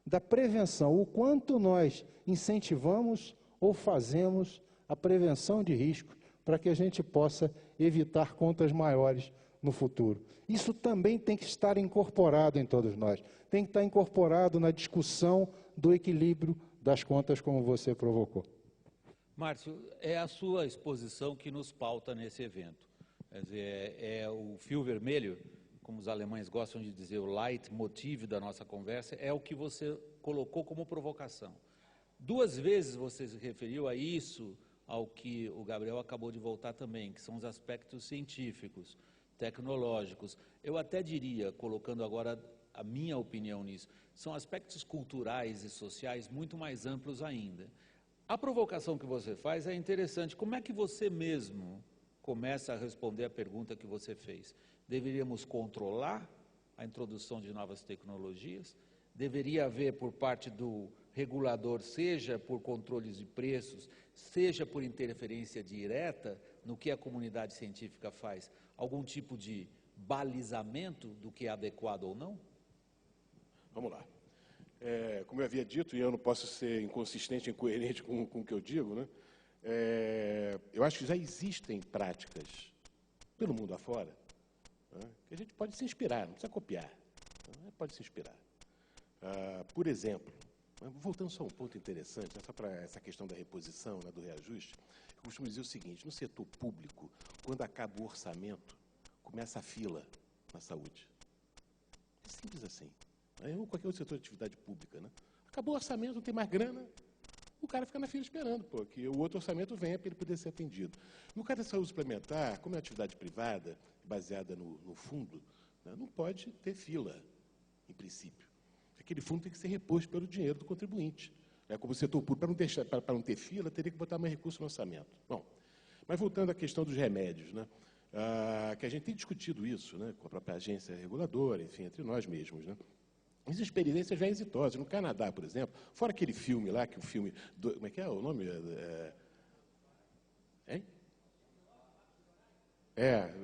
da prevenção, o quanto nós incentivamos ou fazemos a prevenção de riscos para que a gente possa evitar contas maiores no futuro. Isso também tem que estar incorporado em todos nós, tem que estar incorporado na discussão do equilíbrio das contas, como você provocou. Márcio, é a sua exposição que nos pauta nesse evento. Quer dizer, é o fio vermelho, como os alemães gostam de dizer, o leitmotiv da nossa conversa, é o que você colocou como provocação. 2 vezes você se referiu a isso, ao que o Gabriel acabou de voltar também, que são os aspectos científicos, tecnológicos. Eu até diria, colocando agora a minha opinião nisso, são aspectos culturais e sociais muito mais amplos ainda. A provocação que você faz é interessante. Como é que você mesmo começa a responder a pergunta que você fez? Deveríamos controlar a introdução de novas tecnologias? Deveria haver por parte do regulador, seja por controles de preços, seja por interferência direta no que a comunidade científica faz, algum tipo de balizamento do que é adequado ou não? Vamos lá. Como eu havia dito, e eu não posso ser inconsistente, incoerente com o que eu digo, né? Eu acho que já existem práticas pelo mundo afora, né, que a gente pode se inspirar, não precisa copiar, né, pode se inspirar. Por exemplo, voltando só a um ponto interessante, só para essa questão da reposição, né, do reajuste, eu costumo dizer o seguinte: no setor público, quando acaba o orçamento, começa a fila na saúde. É simples assim. Ou qualquer outro setor de atividade pública, né? Acabou o orçamento, não tem mais grana, o cara fica na fila esperando, que o outro orçamento venha para ele poder ser atendido. No caso da saúde suplementar, como é uma atividade privada, baseada no fundo, né, não pode ter fila, em princípio. Aquele fundo tem que ser reposto pelo dinheiro do contribuinte. Né? Como o setor público, para não ter fila, teria que botar mais recurso no orçamento. Bom, mas voltando à questão dos remédios, né? Que a gente tem discutido isso, né, com a própria agência reguladora, enfim, entre nós mesmos, né? As experiências já exitosas. No Canadá, por exemplo, fora aquele filme lá, que o filme... como é que é o nome? Hein?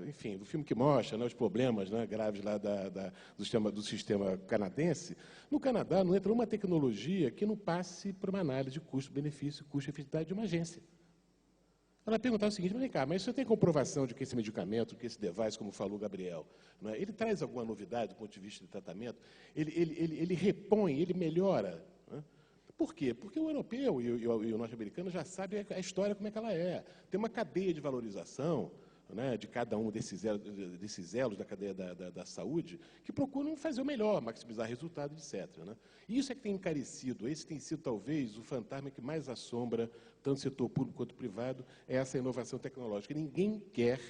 Enfim, do filme que mostra, né, os problemas, né, graves lá do sistema canadense. No Canadá não entra uma tecnologia que não passe por uma análise de custo-benefício, custo-efetividade de uma agência. Ela perguntava o seguinte: mas vem cá, mas você tem comprovação de que esse medicamento, que esse device, como falou o Gabriel, não é, ele traz alguma novidade do ponto de vista de tratamento? Ele repõe, ele melhora? Né? Por quê? Porque o europeu e o norte-americano já sabem a história como é que ela é. Tem uma cadeia de valorização, né, de cada um desses elos da cadeia da saúde, que procuram fazer o melhor, maximizar resultado, etc. Né? E isso é que tem encarecido, esse tem sido talvez o fantasma que mais assombra tanto o setor público quanto o privado, é essa inovação tecnológica. Ninguém quer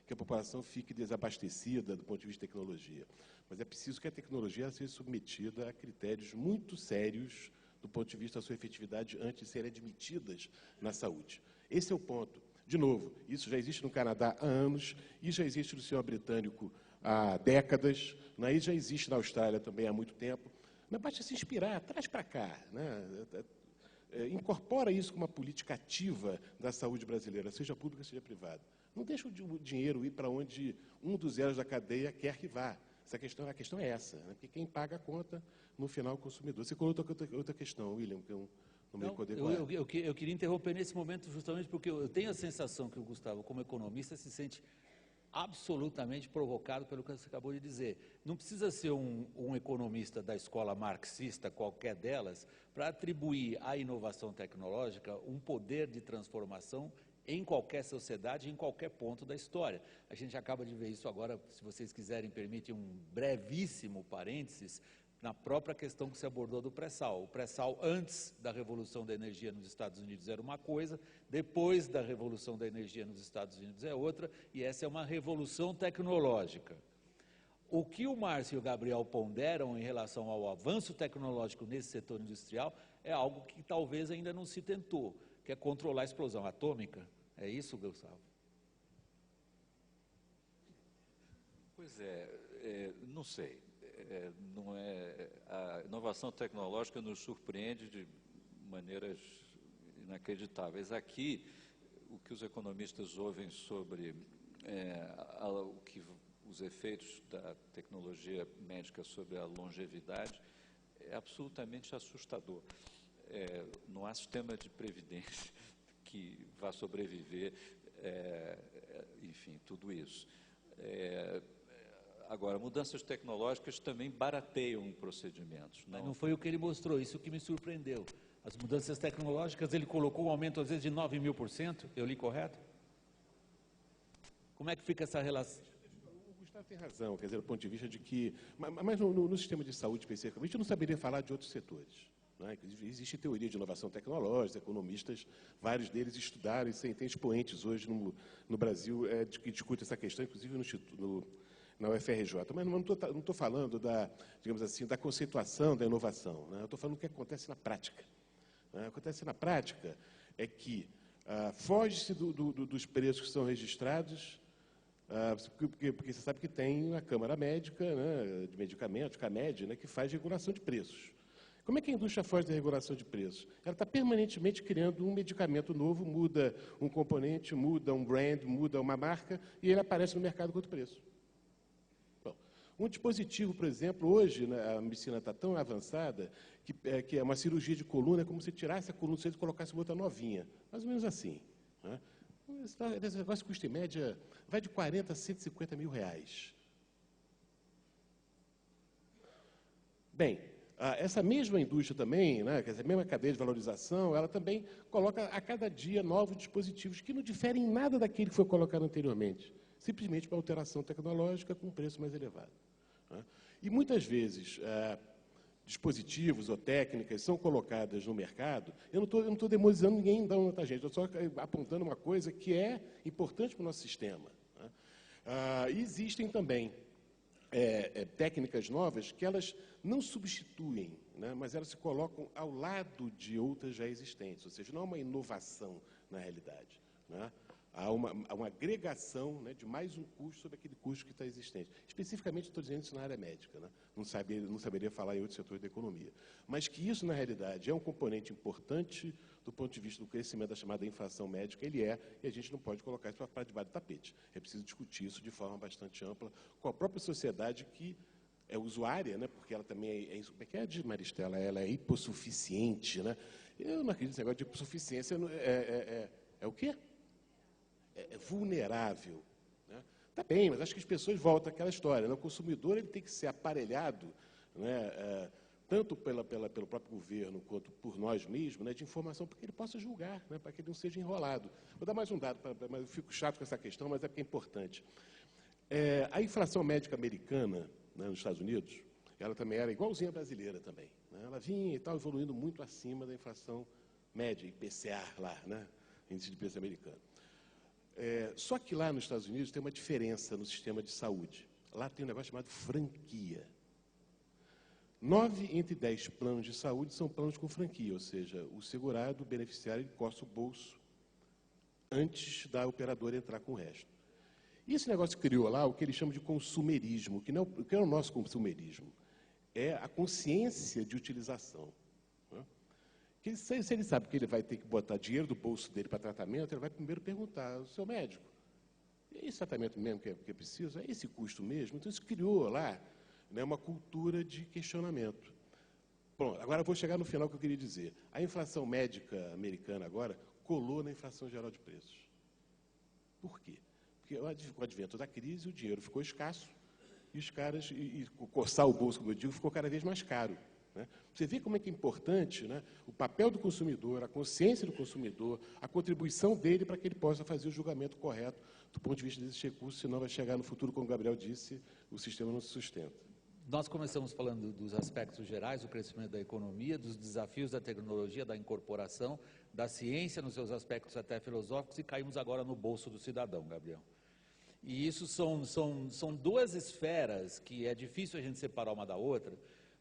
que a população fique desabastecida do ponto de vista de tecnologia, mas é preciso que a tecnologia seja submetida a critérios muito sérios do ponto de vista da sua efetividade antes de serem admitidas na saúde. Esse é o ponto. De novo, isso já existe no Canadá há anos, isso já existe no sistema britânico há décadas, né? Isso já existe na Austrália também há muito tempo. Não basta se inspirar, traz para cá, né? Incorpora isso como uma política ativa da saúde brasileira, seja pública, seja privada. Não deixa o dinheiro ir para onde um dos elos da cadeia quer que vá. A questão é essa, né? Porque quem paga a conta, no final, é o consumidor. Você colocou outra questão, William, que eu no meio Não, adequado. eu queria interromper nesse momento justamente porque eu tenho a sensação que o Gustavo, como economista, se sente absolutamente provocado pelo que você acabou de dizer. Não precisa ser um economista da escola marxista, qualquer delas, para atribuir à inovação tecnológica um poder de transformação em qualquer sociedade, em qualquer ponto da história. A gente acaba de ver isso agora, se vocês quiserem, permitem um brevíssimo parênteses, na própria questão que se abordou do pré-sal. O pré-sal, antes da Revolução da Energia nos Estados Unidos, era uma coisa, depois da Revolução da Energia nos Estados Unidos é outra, e essa é uma revolução tecnológica. O que o Márcio e o Gabriel ponderam em relação ao avanço tecnológico nesse setor industrial é algo que talvez ainda não se tentou, que é controlar a explosão atômica. É isso, Gustavo? Pois não sei. Não é, a inovação tecnológica nos surpreende de maneiras inacreditáveis. Aqui, o que os economistas ouvem sobre os efeitos da tecnologia médica sobre a longevidade é absolutamente assustador. Não há sistema de previdência que vá sobreviver, enfim, tudo isso. Agora, mudanças tecnológicas também barateiam procedimentos. Mas não foi o que ele mostrou, isso que me surpreendeu. As mudanças tecnológicas, ele colocou um aumento, às vezes, de 9.000%, eu li correto? Como é que fica essa relação? O Gustavo tem razão, quer dizer, do ponto de vista de que... Mas no sistema de saúde, especificamente, eu não saberia falar de outros setores. Né? Existe teoria de inovação tecnológica, economistas, vários deles estudaram, e tem expoentes hoje no Brasil que discutem essa questão, inclusive na UFRJ, mas não estou falando digamos assim, da conceituação da inovação, né? Eu estou falando do que acontece na prática. Né? O que acontece na prática é que foge-se dos preços que são registrados, porque você sabe que tem a Câmara Médica, né, de Medicamentos, CAMED, né, que faz regulação de preços. Como é que a indústria foge da regulação de preços? Ela está permanentemente criando um medicamento novo, muda um componente, muda um brand, muda uma marca, e ele aparece no mercado com outro preço. Um dispositivo, por exemplo, hoje, né, a medicina está tão avançada que é uma cirurgia de coluna, é como se tirasse a coluna e colocasse outra novinha. Mais ou menos assim. Né? Esse negócio custa, em média, vai de 40 a 150 mil reais. Bem, essa mesma indústria também, né, quer dizer, a mesma cadeia de valorização, ela também coloca a cada dia novos dispositivos que não diferem em nada daquele que foi colocado anteriormente, simplesmente para alteração tecnológica com um preço mais elevado. Né? E muitas vezes dispositivos ou técnicas são colocadas no mercado. Eu não estou demonizando ninguém, não, tá, gente? Eu estou só apontando uma coisa que é importante para o nosso sistema. Né? E existem também técnicas novas que elas não substituem, né, mas elas se colocam ao lado de outras já existentes, ou seja, não há uma inovação na realidade. Né? Há uma agregação, né, de mais um custo sobre aquele custo que está existente. Especificamente, estou dizendo isso na área médica, né? Não saberia falar em outros setores da economia. Mas que isso, na realidade, é um componente importante do ponto de vista do crescimento da chamada inflação médica, ele e a gente não pode colocar isso para debaixo do tapete. É preciso discutir isso de forma bastante ampla com a própria sociedade que é usuária, né, porque ela também como é que é, Maristela? Ela é hipossuficiente, né? Eu não acredito nesse negócio de hipossuficiência. É o quê? É vulnerável. Né? Tá bem, mas acho que as pessoas voltam àquela história. Né? O consumidor ele tem que ser aparelhado, né, tanto pelo próprio governo quanto por nós mesmos, né, de informação para que ele possa julgar, né, para que ele não seja enrolado. Vou dar mais um dado, mas eu fico chato com essa questão, mas é porque é importante. A inflação médica americana, né, nos Estados Unidos, ela também era igualzinha à brasileira também. Né? Ela vinha e tal, evoluindo muito acima da inflação média, IPCA lá, né, índice de preço americano. Só que lá nos Estados Unidos tem uma diferença no sistema de saúde. Lá tem um negócio chamado franquia. 9 entre 10 planos de saúde são planos com franquia, ou seja, o segurado, o beneficiário, ele coça o bolso antes da operadora entrar com o resto. E esse negócio criou lá o que eles chamam de consumerismo, que não o que é o nosso consumerismo, é a consciência de utilização. Né? Que se ele sabe que ele vai ter que botar dinheiro do bolso dele para tratamento, ele vai primeiro perguntar ao seu médico, é esse tratamento mesmo que é preciso? É esse custo mesmo? Então, isso criou lá, né, uma cultura de questionamento. Bom, agora eu vou chegar no final que eu queria dizer. A inflação médica americana agora colou na inflação geral de preços. Por quê? Porque com o advento da crise, o dinheiro ficou escasso e os caras, coçar o bolso, como eu digo, ficou cada vez mais caro. Né? Você vê como é que é importante, né, o papel do consumidor, a consciência do consumidor, a contribuição dele para que ele possa fazer o julgamento correto do ponto de vista desses recursos, senão vai chegar no futuro, como o Gabriel disse, o sistema não se sustenta. Nós começamos falando dos aspectos gerais, do crescimento da economia, dos desafios da tecnologia, da incorporação, da ciência nos seus aspectos até filosóficos e caímos agora no bolso do cidadão, Gabriel. E isso são duas esferas que é difícil a gente separar uma da outra,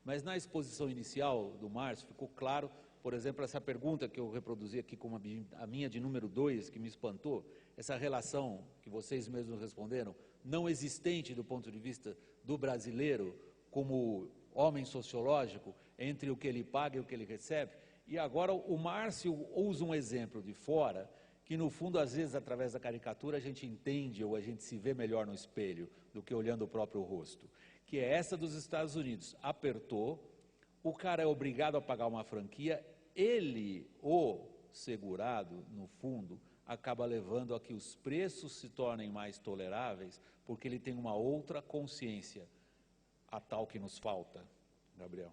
mas na exposição inicial do Márcio ficou claro, por exemplo, essa pergunta que eu reproduzi aqui como a minha de número 2, que me espantou, essa relação que vocês mesmos responderam, não existente do ponto de vista do brasileiro como homem sociológico, entre o que ele paga e o que ele recebe. E agora o Márcio usa um exemplo de fora, que no fundo, às vezes, através da caricatura, a gente entende ou a gente se vê melhor no espelho do que olhando o próprio rosto, que é essa dos Estados Unidos. Apertou, o cara é obrigado a pagar uma franquia, ele, o segurado, no fundo, acaba levando a que os preços se tornem mais toleráveis, porque ele tem uma outra consciência, a tal que nos falta, Gabriel.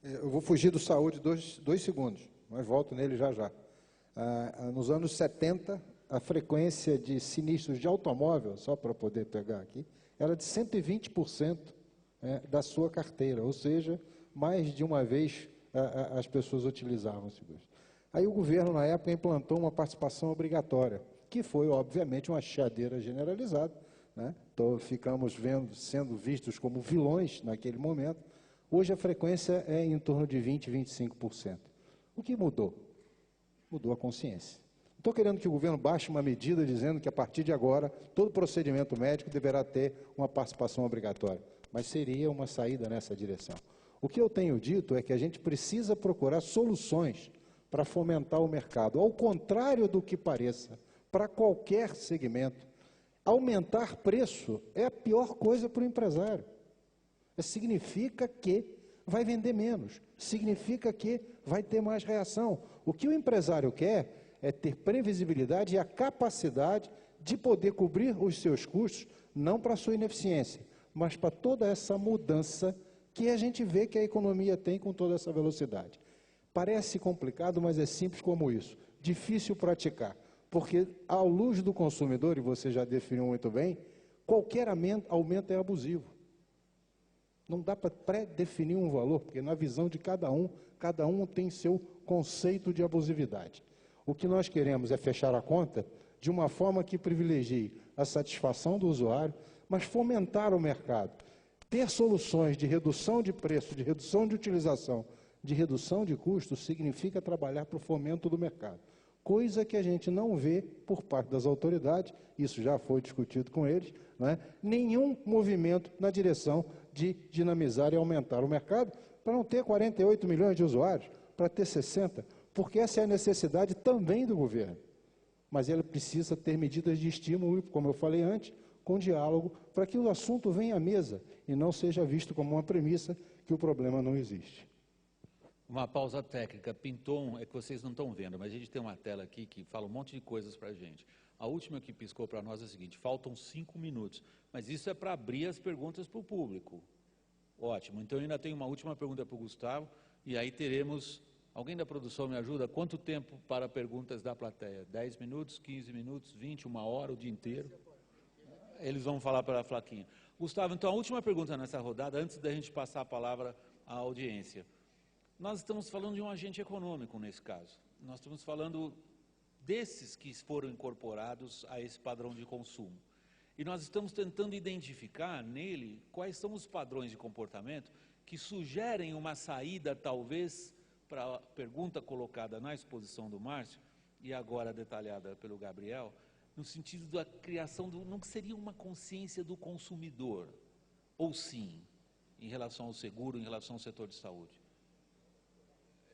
Eu vou fugir do saúde 2 segundos, mas volto nele já já. Nos anos 70, a frequência de sinistros de automóvel, só para poder pegar aqui, era de 120% da sua carteira, ou seja, mais de uma vez as pessoas utilizavam seguros. Aí o governo, na época, implantou uma participação obrigatória, que foi, obviamente, uma chiadeira generalizada, né? Então, ficamos sendo vistos como vilões naquele momento. Hoje a frequência é em torno de 20%, 25%. O que mudou? Mudou a consciência. Não estou querendo que o governo baixe uma medida dizendo que, a partir de agora, todo procedimento médico deverá ter uma participação obrigatória, mas seria uma saída nessa direção. O que eu tenho dito é que a gente precisa procurar soluções para fomentar o mercado. Ao contrário do que pareça, para qualquer segmento, aumentar preço é a pior coisa para o empresário. Significa que vai vender menos, significa que vai ter mais reação. O que o empresário quer é ter previsibilidade e a capacidade de poder cobrir os seus custos, não para a sua ineficiência, mas para toda essa mudança que a gente vê que a economia tem com toda essa velocidade. Parece complicado, mas é simples como isso. Difícil praticar, porque à luz do consumidor, e você já definiu muito bem, qualquer aumento é abusivo. Não dá para pré-definir um valor, porque na visão de cada um tem seu conceito de abusividade. O que nós queremos é fechar a conta de uma forma que privilegie a satisfação do usuário, mas fomentar o mercado. Ter soluções de redução de preço, de redução de utilização, de redução de custos, significa trabalhar para o fomento do mercado. Coisa que a gente não vê por parte das autoridades, isso já foi discutido com eles, não é? Nenhum movimento na direção de dinamizar e aumentar o mercado, para não ter 48 milhões de usuários, para ter 60, porque essa é a necessidade também do governo. Mas ele precisa ter medidas de estímulo, como eu falei antes, com diálogo, para que o assunto venha à mesa e não seja visto como uma premissa que o problema não existe. Uma pausa técnica. Pintou, é que vocês não estão vendo, mas a gente tem uma tela aqui que fala um monte de coisas para a gente. A última que piscou para nós é a seguinte: faltam 5 minutos, mas isso é para abrir as perguntas para o público. Ótimo, então eu ainda tenho uma última pergunta para o Gustavo, e aí teremos... Alguém da produção me ajuda? Quanto tempo para perguntas da plateia? 10 minutos, 15 minutos, 20, 1 hora, o dia inteiro? Eles vão falar para a Flaquinha. Gustavo, então a última pergunta nessa rodada, antes da gente passar a palavra à audiência. Nós estamos falando de um agente econômico nesse caso. Nós estamos falando desses que foram incorporados a esse padrão de consumo. E nós estamos tentando identificar nele quais são os padrões de comportamento que sugerem uma saída, talvez, para a pergunta colocada na exposição do Márcio, e agora detalhada pelo Gabriel, no sentido da criação não que seria uma consciência do consumidor, ou sim, em relação ao seguro, em relação ao setor de saúde?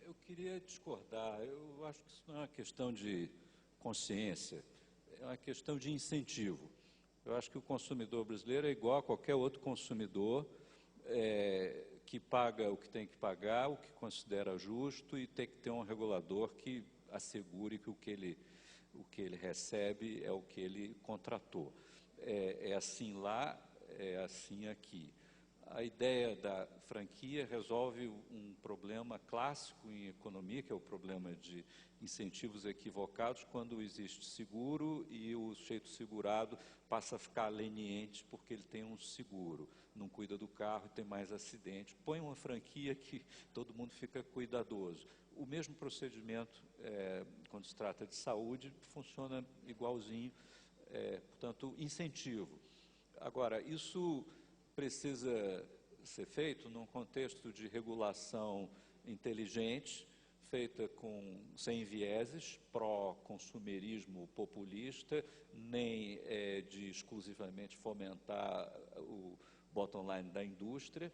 Eu queria discordar. Eu acho que isso não é uma questão de consciência, é uma questão de incentivo. Eu acho que o consumidor brasileiro é igual a qualquer outro consumidor que paga o que tem que pagar, o que considera justo, e tem que ter um regulador que assegure que o que ele recebe é o que ele contratou. É assim lá, é assim aqui. A ideia da franquia resolve um problema clássico em economia, que é o problema de incentivos equivocados, quando existe seguro e o sujeito segurado passa a ficar leniente porque ele tem um seguro, não cuida do carro e tem mais acidente. Põe uma franquia que todo mundo fica cuidadoso. O mesmo procedimento, quando se trata de saúde, funciona igualzinho, portanto, incentivo. Agora, isso precisa ser feito num contexto de regulação inteligente, feita sem vieses, pró-consumerismo populista, nem de exclusivamente fomentar o bottom line da indústria.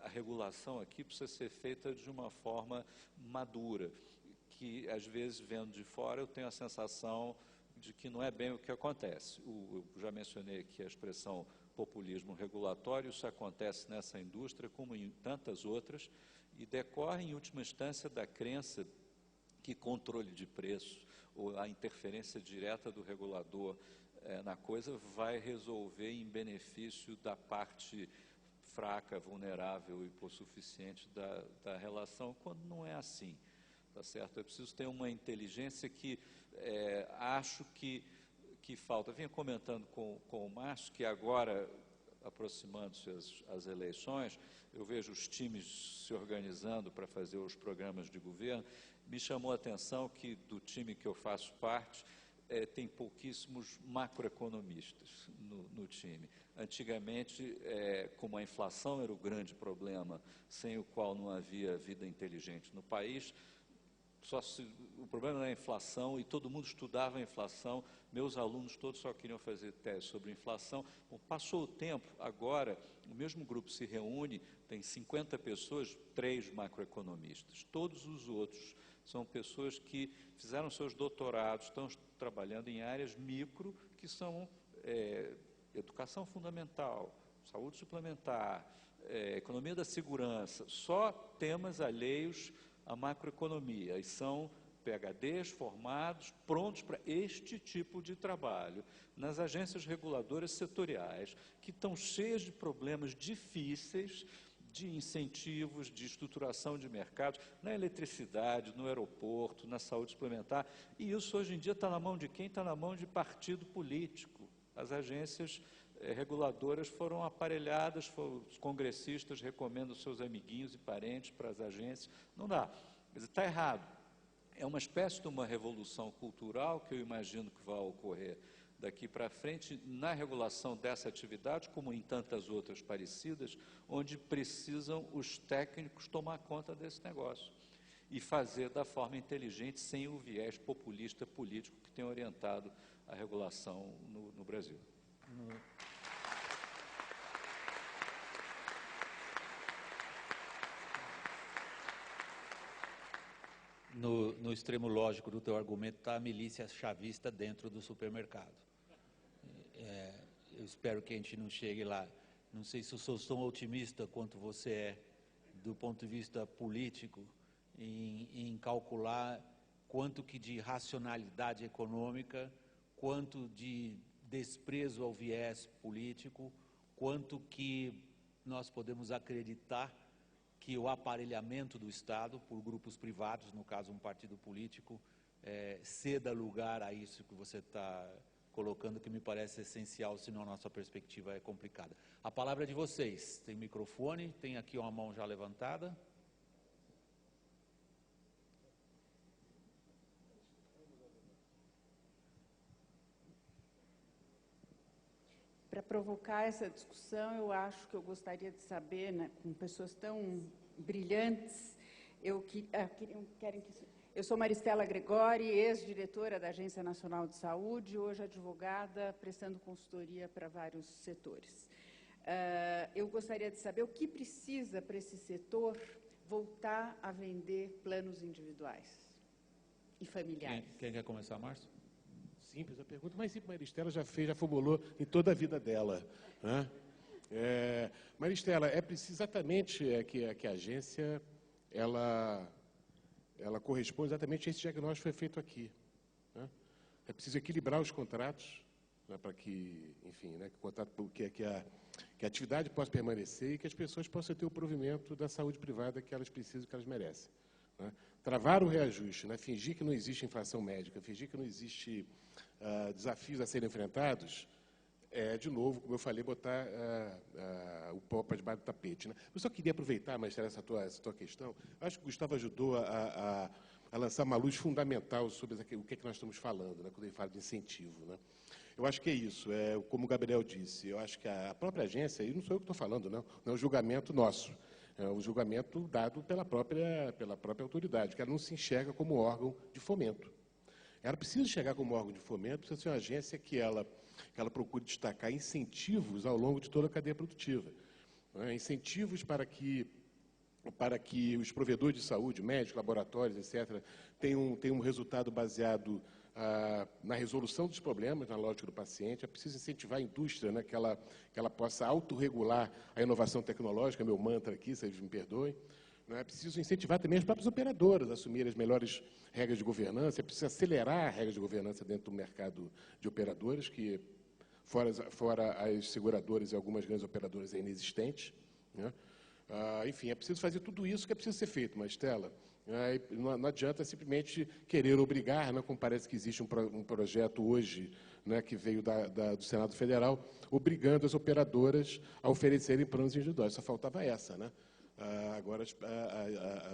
A regulação aqui precisa ser feita de uma forma madura, que às vezes, vendo de fora, eu tenho a sensação de que não é bem o que acontece. Eu já mencionei aqui a expressão populismo regulatório, isso acontece nessa indústria como em tantas outras, e decorre, em última instância, da crença que controle de preço ou a interferência direta do regulador na coisa vai resolver em benefício da parte fraca, vulnerável e hipossuficiente da relação, quando não é assim. Tá certo? É preciso ter uma inteligência que acho que falta. Eu vinha comentando com o Márcio que agora, aproximando-se as eleições, eu vejo os times se organizando para fazer os programas de governo. Me chamou a atenção que do time que eu faço parte, tem pouquíssimos macroeconomistas no time. Antigamente, como a inflação era o grande problema, sem o qual não havia vida inteligente no país, o problema era a inflação e todo mundo estudava a inflação, meus alunos todos só queriam fazer tese sobre inflação. Bom, passou o tempo, agora o mesmo grupo se reúne, tem 50 pessoas, 3 macroeconomistas, todos os outros são pessoas que fizeram seus doutorados, estão trabalhando em áreas micro, que são educação fundamental, saúde suplementar, economia da segurança, só temas alheios à macroeconomia, e são PhDs formados, prontos para este tipo de trabalho, nas agências reguladoras setoriais, que estão cheias de problemas difíceis, de incentivos, de estruturação de mercados, na eletricidade, no aeroporto, na saúde suplementar, e isso hoje em dia está na mão de quem? Está na mão de partido político. As agências reguladoras foram aparelhadas, os congressistas recomendam seus amiguinhos e parentes para as agências, não dá, mas está errado. É uma espécie de uma revolução cultural que eu imagino que vai ocorrer daqui para frente na regulação dessa atividade, como em tantas outras parecidas, onde precisam os técnicos tomar conta desse negócio e fazer da forma inteligente, sem o viés populista político que tem orientado a regulação no Brasil. No extremo lógico do teu argumento está a milícia chavista dentro do supermercado. Eu espero que a gente não chegue lá. Não sei se eu sou tão otimista quanto você é, do ponto de vista político, em calcular quanto que de racionalidade econômica, quanto de desprezo ao viés político, quanto que nós podemos acreditar que o aparelhamento do Estado por grupos privados, no caso um partido político, ceda lugar a isso que você está colocando, que me parece essencial, senão a nossa perspectiva é complicada. A palavra é de vocês. Tem microfone, tem aqui uma mão já levantada. Para provocar essa discussão, eu acho que eu gostaria de saber, né, com pessoas tão brilhantes, eu sou Maristela Gregori, ex-diretora da Agência Nacional de Saúde, hoje advogada, prestando consultoria para vários setores. Eu gostaria de saber o que precisa para esse setor voltar a vender planos individuais e familiares. Quem quer começar, Márcio? Simples a pergunta, mas sim, Maristela já formulou em toda a vida dela, né? Maristela, é preciso exatamente que a agência ela corresponde exatamente a esse diagnóstico que foi feito aqui, né? É preciso equilibrar os contratos, né, para que, enfim, né, que a atividade possa permanecer e que as pessoas possam ter o provimento da saúde privada que elas precisam, que elas merecem, né? Travar o reajuste, né, fingir que não existe inflação médica, fingir que não existe desafios a serem enfrentados, de novo, como eu falei, botar o pó para debaixo do tapete, né? Eu só queria aproveitar, mas essa tua questão, acho que o Gustavo ajudou a lançar uma luz fundamental sobre o que é que nós estamos falando, né, quando ele fala de incentivo, né? Eu acho que é isso, como o Gabriel disse, eu acho que a própria agência, e não sou eu que estou falando, não é um julgamento nosso, é um julgamento dado pela própria autoridade, que ela não se enxerga como órgão de fomento. Ela precisa chegar como órgão de fomento, precisa ser uma agência que ela procure destacar incentivos ao longo de toda a cadeia produtiva, né? Incentivos para que os provedores de saúde, médicos, laboratórios, etc., tenham um resultado baseado na resolução dos problemas, na lógica do paciente. É preciso incentivar a indústria, né, que ela possa autorregular a inovação tecnológica, meu mantra aqui, vocês me perdoem. É preciso incentivar também as próprias operadoras a assumirem as melhores regras de governança, é preciso acelerar a regra de governança dentro do mercado de operadoras, que, fora as seguradoras e algumas grandes operadoras, é inexistente, né? Enfim, é preciso fazer tudo isso que é preciso ser feito, Maristela. Não adianta simplesmente querer obrigar, né, como parece que existe um projeto hoje, né, que veio do Senado Federal, obrigando as operadoras a oferecerem planos individuais. Só faltava essa, né? Agora,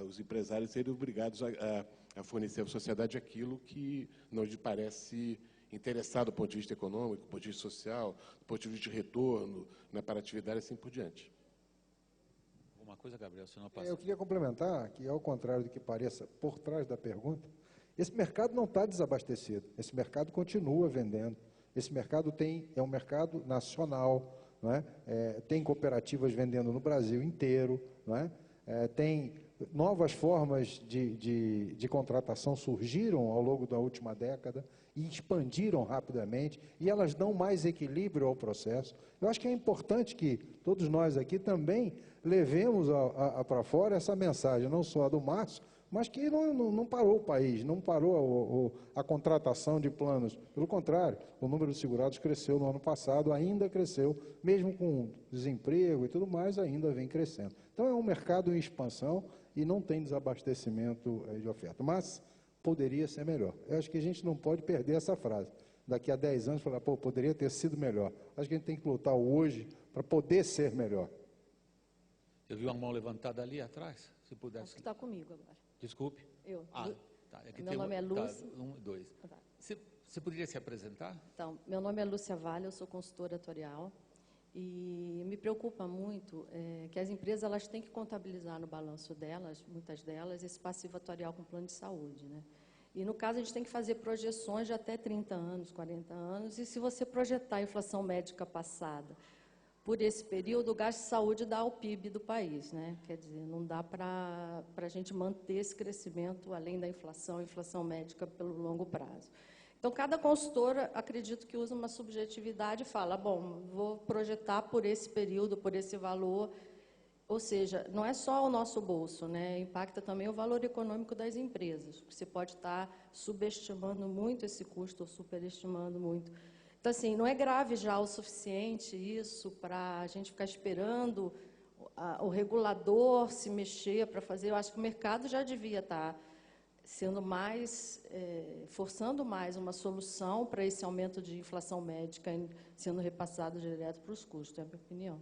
os empresários seriam obrigados a fornecer à sociedade aquilo que não lhe parece interessado do ponto de vista econômico, do ponto de vista social, do ponto de vista de retorno, né, para a atividade e assim por diante. Alguma coisa, Gabriel, senão passa. Eu queria complementar que, ao contrário do que pareça por trás da pergunta, esse mercado não está desabastecido, esse mercado continua vendendo, esse mercado é um mercado nacional, não é? Tem cooperativas vendendo no Brasil inteiro, não é? Tem novas formas de contratação surgiram ao longo da última década e expandiram rapidamente, e elas dão mais equilíbrio ao processo. Eu acho que é importante que todos nós aqui também levemos para fora essa mensagem, não só a do Márcio, mas que não parou o país, não parou a contratação de planos. Pelo contrário, o número de segurados cresceu no ano passado, ainda cresceu, mesmo com desemprego e tudo mais, ainda vem crescendo. Então, é um mercado em expansão e não tem desabastecimento de oferta, mas poderia ser melhor. Eu acho que a gente não pode perder essa frase. Daqui a 10 anos, falar, poderia ter sido melhor. Acho que a gente tem que lutar hoje para poder ser melhor. Eu vi uma mão levantada ali atrás, se pudesse. Acho que está comigo agora. Desculpe. Eu. Tá. Aqui Meu tem nome é Lúcia. Tá, 1 e 2. Tá. Você poderia se apresentar? Então, meu nome é Lúcia Vale, eu sou consultora atuarial e me preocupa muito que as empresas elas têm que contabilizar no balanço delas, muitas delas, esse passivo atuarial com plano de saúde, né? E, no caso, a gente tem que fazer projeções de até 30 anos, 40 anos, e se você projetar a inflação médica passada por esse período, o gasto de saúde dá ao PIB do país, né? Quer dizer, não dá para a gente manter esse crescimento, além da inflação médica pelo longo prazo. Então, cada consultora, acredito que usa uma subjetividade e fala, bom, vou projetar por esse período, por esse valor, ou seja, não é só o nosso bolso, né? Impacta também o valor econômico das empresas. Você pode estar subestimando muito esse custo ou superestimando muito. Então, assim, não é grave já o suficiente isso para a gente ficar esperando o regulador se mexer para fazer. Eu acho que o mercado já devia estar sendo mais, forçando mais uma solução para esse aumento de inflação médica sendo repassado direto para os custos, é a minha opinião.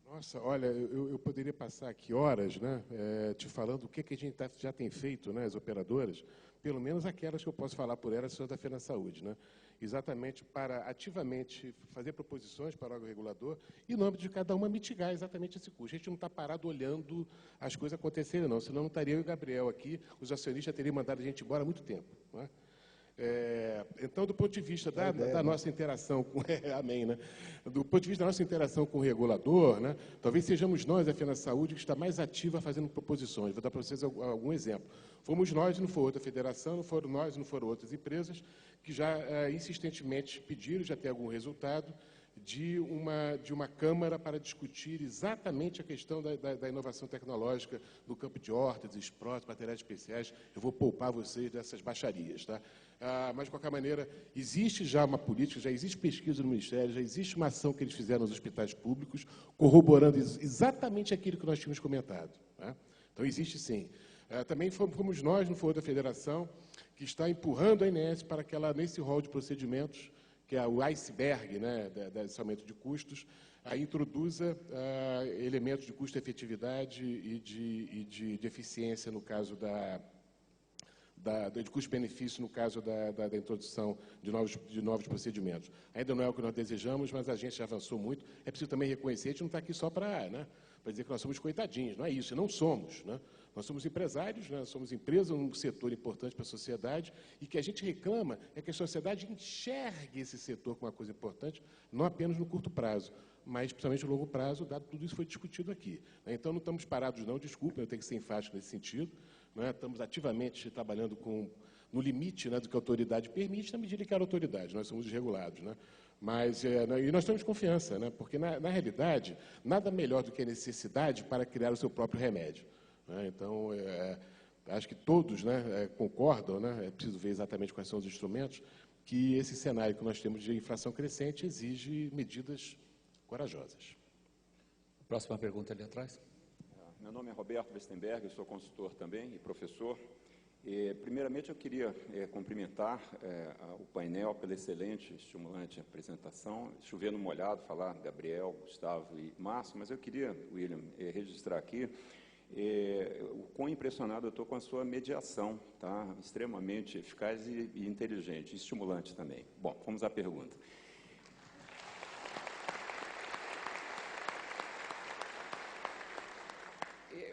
Nossa, olha, eu poderia passar aqui horas, né, te falando o que a gente já tem feito, né, as operadoras, pelo menos aquelas que eu posso falar por elas, são da Fena Saúde, né, exatamente para ativamente fazer proposições para o órgão regulador e, no âmbito de cada uma, mitigar exatamente esse custo. A gente não está parado olhando as coisas acontecerem, não, senão não estaria eu e o Gabriel aqui, os acionistas teriam mandado a gente embora há muito tempo, não é? Então, do ponto de vista da nossa interação com amém, né? Do ponto de vista da nossa interação com o regulador, né? Talvez sejamos nós, a Fena Saúde, que está mais ativa fazendo proposições. Vou dar para vocês algum exemplo. Fomos nós, não foi outra federação, não foram nós, não foram outras empresas, que já insistentemente pediram, já tem algum resultado, de uma Câmara para discutir exatamente a questão da inovação tecnológica no campo de órteses, próteses, materiais especiais. Eu vou poupar vocês dessas baixarias, tá? Mas, de qualquer maneira, existe já uma política, já existe pesquisa no Ministério, já existe uma ação que eles fizeram nos hospitais públicos, corroborando exatamente aquilo que nós tínhamos comentado, tá? Então, existe sim. Também fomos nós, no Foro da Federação, que está empurrando a ANS para que ela, nesse rol de procedimentos, que é o iceberg, né, desse aumento de custos, introduza elementos de custo-efetividade e de eficiência no caso de custo-benefício no caso da introdução de novos procedimentos. Ainda não é o que nós desejamos, mas a gente já avançou muito. É preciso também reconhecer, a gente não está aqui só para dizer que nós somos coitadinhos, não é isso, não somos, né? Nós somos empresários, né? Somos empresa, um setor importante para a sociedade, e que a gente reclama é que a sociedade enxergue esse setor como uma coisa importante, não apenas no curto prazo, mas principalmente no longo prazo, dado tudo isso foi discutido aqui. Então, não estamos parados, não, desculpem, eu tenho que ser enfático nesse sentido, né? Estamos ativamente trabalhando no limite, né, do que a autoridade permite, na medida que a autoridade, nós somos desregulados, né? Mas, e nós temos confiança, né? Porque, na realidade, nada melhor do que a necessidade para criar o seu próprio remédio, né? Então, acho que todos, né, concordam, né? É preciso ver exatamente quais são os instrumentos, que esse cenário que nós temos de inflação crescente exige medidas corajosas. Próxima pergunta ali atrás. Meu nome é Roberto Westenberg, eu sou consultor também e professor. Primeiramente, eu queria cumprimentar o painel pela excelente, estimulante apresentação. Chover no molhado, falar Gabriel, Gustavo e Márcio, mas eu queria, William, registrar aqui o quão impressionado eu estou com a sua mediação, tá? Extremamente eficaz e inteligente, estimulante também. Bom, vamos à pergunta.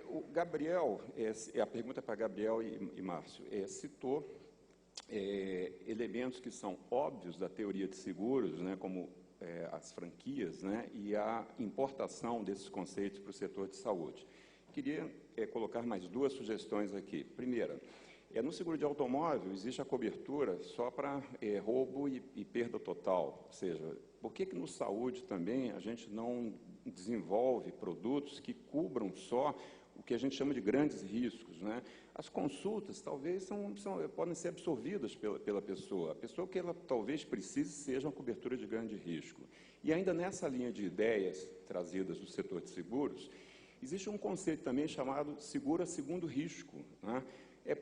O Gabriel, a pergunta é para Gabriel e Márcio, citou elementos que são óbvios da teoria de seguros, né, como as franquias, né, e a importação desses conceitos para o setor de saúde. Queria colocar mais duas sugestões aqui. Primeira, no seguro de automóvel existe a cobertura só para roubo e perda total, ou seja, por que no saúde também a gente não desenvolve produtos que cubram só o que a gente chama de grandes riscos, né? As consultas talvez podem ser absorvidas pela pessoa. A pessoa que ela talvez precise seja uma cobertura de grande risco. E ainda nessa linha de ideias trazidas do setor de seguros, existe um conceito também chamado seguro a segundo risco, né?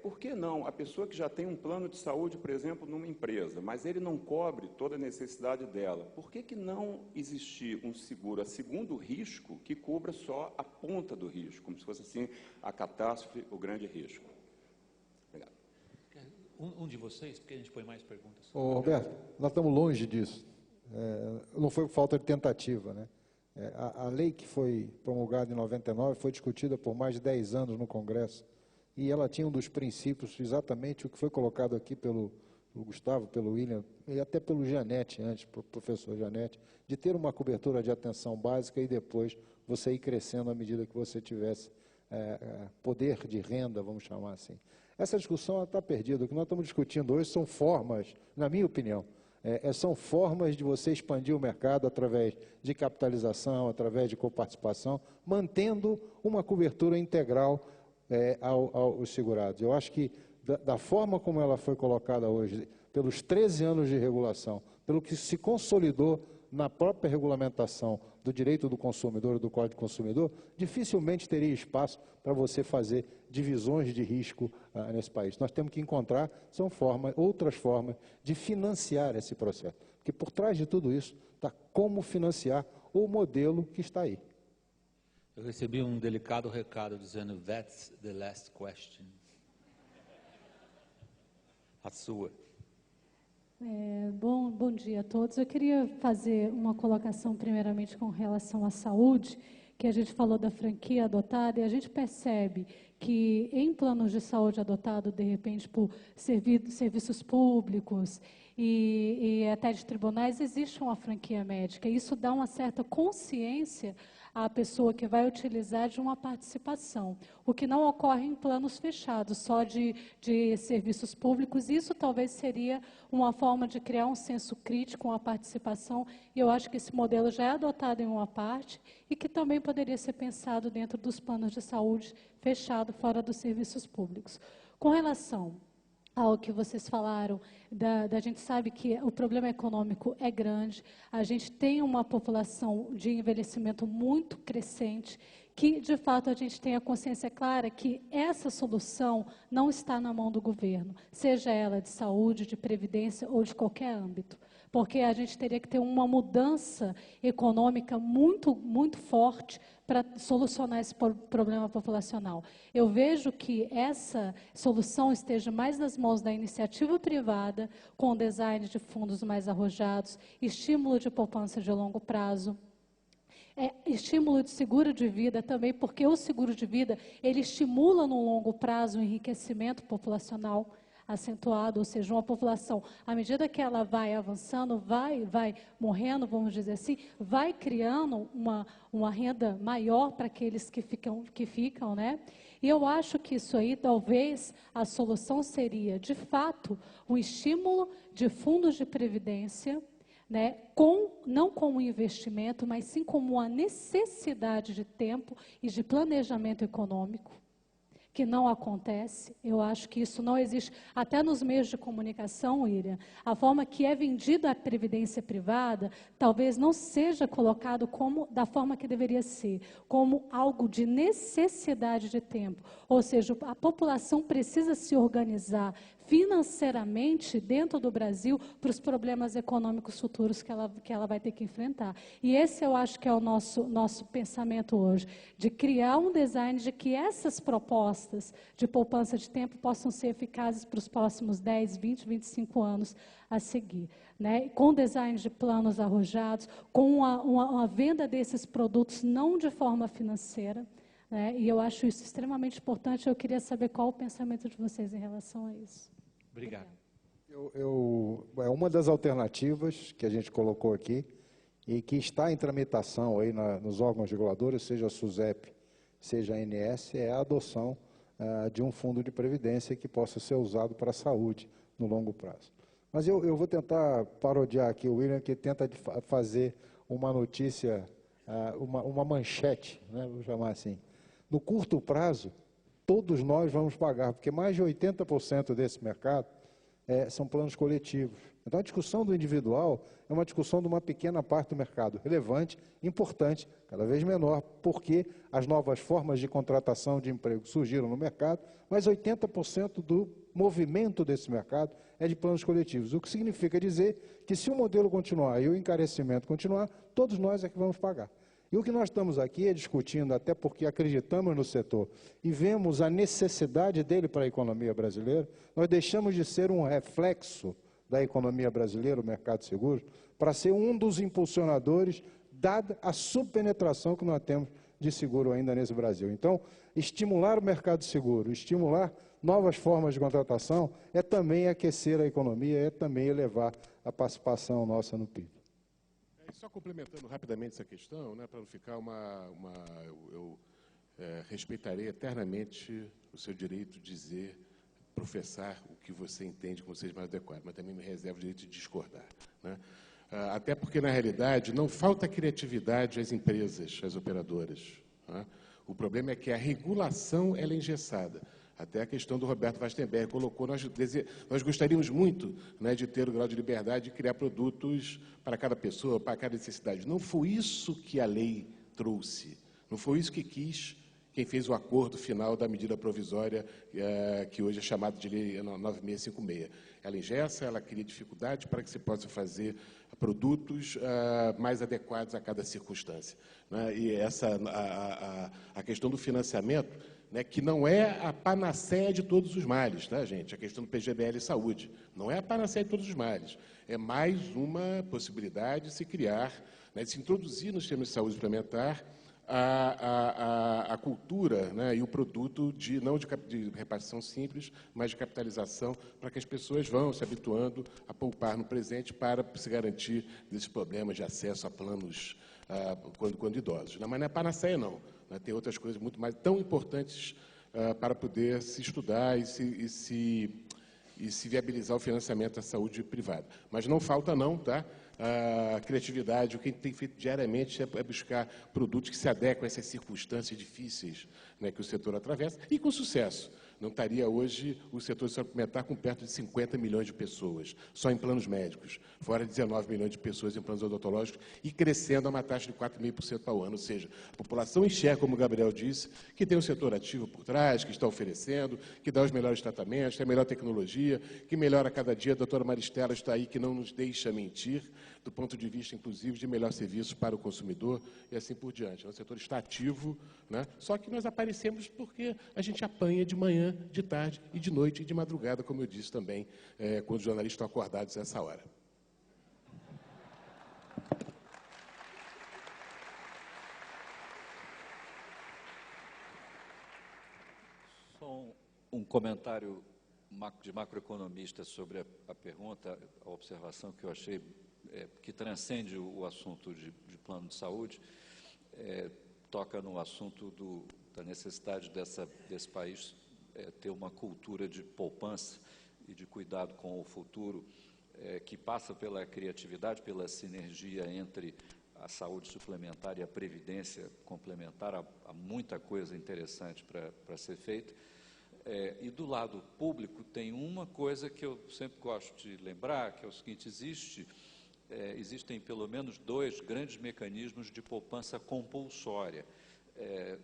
Por que não? A pessoa que já tem um plano de saúde, por exemplo, numa empresa, mas ele não cobre toda a necessidade dela, por que não existir um seguro a segundo risco que cubra só a ponta do risco, como se fosse assim a catástrofe, o grande risco? Obrigado. Um de vocês, porque a gente põe mais perguntas. Ô, Roberto, nós estamos longe disso. Não foi falta de tentativa, né? A lei que foi promulgada em 99 foi discutida por mais de 10 anos no Congresso, e ela tinha um dos princípios, exatamente o que foi colocado aqui pelo Gustavo, pelo William, e até pelo Janete, antes, pelo professor Janete, de ter uma cobertura de atenção básica e depois você ir crescendo à medida que você tivesse poder de renda, vamos chamar assim. Essa discussão está perdida. O que nós estamos discutindo hoje são formas, na minha opinião, são formas de você expandir o mercado através de capitalização, através de coparticipação, mantendo uma cobertura integral aos segurados. Eu acho que, da forma como ela foi colocada hoje, pelos 13 anos de regulação, pelo que se consolidou na própria regulamentação do direito do consumidor e do Código do Consumidor, dificilmente teria espaço para você fazer divisões de risco nesse país. Nós temos que encontrar outras formas de financiar esse processo, porque por trás de tudo isso está como financiar o modelo que está aí. Eu recebi um delicado recado dizendo "That's the last question". A sua. Bom dia a todos. Eu queria fazer uma colocação primeiramente com relação à saúde, que a gente falou da franquia adotada, e a gente percebe que em planos de saúde adotado, de repente, por serviços públicos e até de tribunais, existe uma franquia médica. Isso dá uma certa consciência a pessoa que vai utilizar de uma participação, o que não ocorre em planos fechados, só de serviços públicos. Isso talvez seria uma forma de criar um senso crítico, uma participação, e eu acho que esse modelo já é adotado em uma parte e que também poderia ser pensado dentro dos planos de saúde fechado fora dos serviços públicos. Com relação ao que vocês falaram, a gente sabe que o problema econômico é grande, a gente tem uma população de envelhecimento muito crescente, que, de fato, a gente tem a consciência clara que essa solução não está na mão do governo, seja ela de saúde, de previdência ou de qualquer âmbito, porque a gente teria que ter uma mudança econômica muito, muito forte para solucionar esse problema populacional. Eu vejo que essa solução esteja mais nas mãos da iniciativa privada, com design de fundos mais arrojados, estímulo de poupança de longo prazo, estímulo de seguro de vida também, porque o seguro de vida, ele estimula no longo prazo o enriquecimento populacional acentuado, ou seja, uma população, à medida que ela vai avançando, vai morrendo, vamos dizer assim, vai criando uma renda maior para aqueles que ficam, né? E eu acho que isso aí, talvez, a solução seria, de fato, um estímulo de fundos de previdência, né, não como investimento, mas sim como uma necessidade de tempo e de planejamento econômico, que não acontece. Eu acho que isso não existe, até nos meios de comunicação, William. A forma que é vendida a previdência privada, talvez não seja colocado da forma que deveria ser, como algo de necessidade de tempo. Ou seja, a população precisa se organizar financeiramente dentro do Brasil para os problemas econômicos futuros que ela vai ter que enfrentar. E esse eu acho que é o nosso pensamento hoje, de criar um design de que essas propostas de poupança de tempo possam ser eficazes para os próximos 10, 20, 25 anos a seguir, né? Com design de planos arrojados, com uma venda desses produtos não de forma financeira, né? E eu acho isso extremamente importante. Eu queria saber qual o pensamento de vocês em relação a isso. Obrigado. É uma das alternativas que a gente colocou aqui e que está em tramitação aí nos órgãos reguladores, seja a SUSEP, seja a ANS, é a adoção de um fundo de previdência que possa ser usado para a saúde no longo prazo. Mas eu vou tentar parodiar aqui o William, que tenta fazer uma notícia, uma manchete, né, vou chamar assim. No curto prazo, todos nós vamos pagar, porque mais de 80% desse mercado são planos coletivos. Então, a discussão do individual é uma discussão de uma pequena parte do mercado, relevante, importante, cada vez menor, porque as novas formas de contratação de emprego surgiram no mercado, mas 80% do movimento desse mercado é de planos coletivos, o que significa dizer que se o modelo continuar e o encarecimento continuar, todos nós é que vamos pagar. E o que nós estamos aqui discutindo, até porque acreditamos no setor e vemos a necessidade dele para a economia brasileira, nós deixamos de ser um reflexo da economia brasileira, o mercado de seguros, para ser um dos impulsionadores, dada a subpenetração que nós temos de seguro ainda nesse Brasil. Então, estimular o mercado de seguro, estimular novas formas de contratação, é também aquecer a economia, é também elevar a participação nossa no PIB. Só complementando rapidamente essa questão, né, para não ficar eu respeitarei eternamente o seu direito de dizer, professar o que você entende como seja mais adequado, mas também me reservo o direito de discordar, né? Até porque, na realidade, não falta criatividade às empresas, às operadoras, né? O problema é que a regulação ela é engessada. Até a questão do Roberto Vastenberg colocou, nós gostaríamos muito, né, de ter o grau de liberdade de criar produtos para cada pessoa, para cada necessidade. Não foi isso que a lei trouxe, não foi isso que quis quem fez o acordo final da medida provisória, que hoje é chamada de Lei 9656. Ela engessa, ela cria dificuldade para que se possa fazer produtos mais adequados a cada circunstância, né? E a questão do financiamento, né, que não é a panaceia de todos os males, tá, gente? A questão do PGBL Saúde não é a panaceia de todos os males, é mais uma possibilidade de se criar, né, de se introduzir no sistema de saúde suplementar a cultura, né, e o produto não de repartição simples, mas de capitalização, para que as pessoas vão se habituando a poupar no presente para se garantir desses problemas de acesso a planos quando idosos. Mas não é panaceia, não. Tem outras coisas muito mais tão importantes para poder se estudar e se viabilizar o financiamento da saúde privada. Mas não falta, não, tá? A criatividade, o que a gente tem feito diariamente é buscar produtos que se adequam a essas circunstâncias difíceis, né, que o setor atravessa, e com sucesso. Não estaria hoje o setor suplementar com perto de 50 milhões de pessoas, só em planos médicos, fora 19 milhões de pessoas em planos odontológicos, e crescendo a uma taxa de 4,5% ao ano. Ou seja, a população enxerga, como o Gabriel disse, que tem um setor ativo por trás, que está oferecendo, que dá os melhores tratamentos, tem a melhor tecnologia, que melhora a cada dia. A doutora Maristela está aí, que não nos deixa mentir, do ponto de vista, inclusive, de melhor serviço para o consumidor e assim por diante. O setor está ativo, né? Só que nós aparecemos porque a gente apanha de manhã, de tarde e de noite e de madrugada, como eu disse também, quando os jornalistas estão acordados nessa hora. Só um comentário de macroeconomista sobre a pergunta, a observação que eu achei que transcende o assunto de plano de saúde, toca no assunto da necessidade desse país ter uma cultura de poupança e de cuidado com o futuro, que passa pela criatividade, pela sinergia entre a saúde suplementar e a previdência complementar. Há muita coisa interessante para ser feita. E do lado público tem uma coisa que eu sempre gosto de lembrar, que é o seguinte: existem pelo menos 2 grandes mecanismos de poupança compulsória.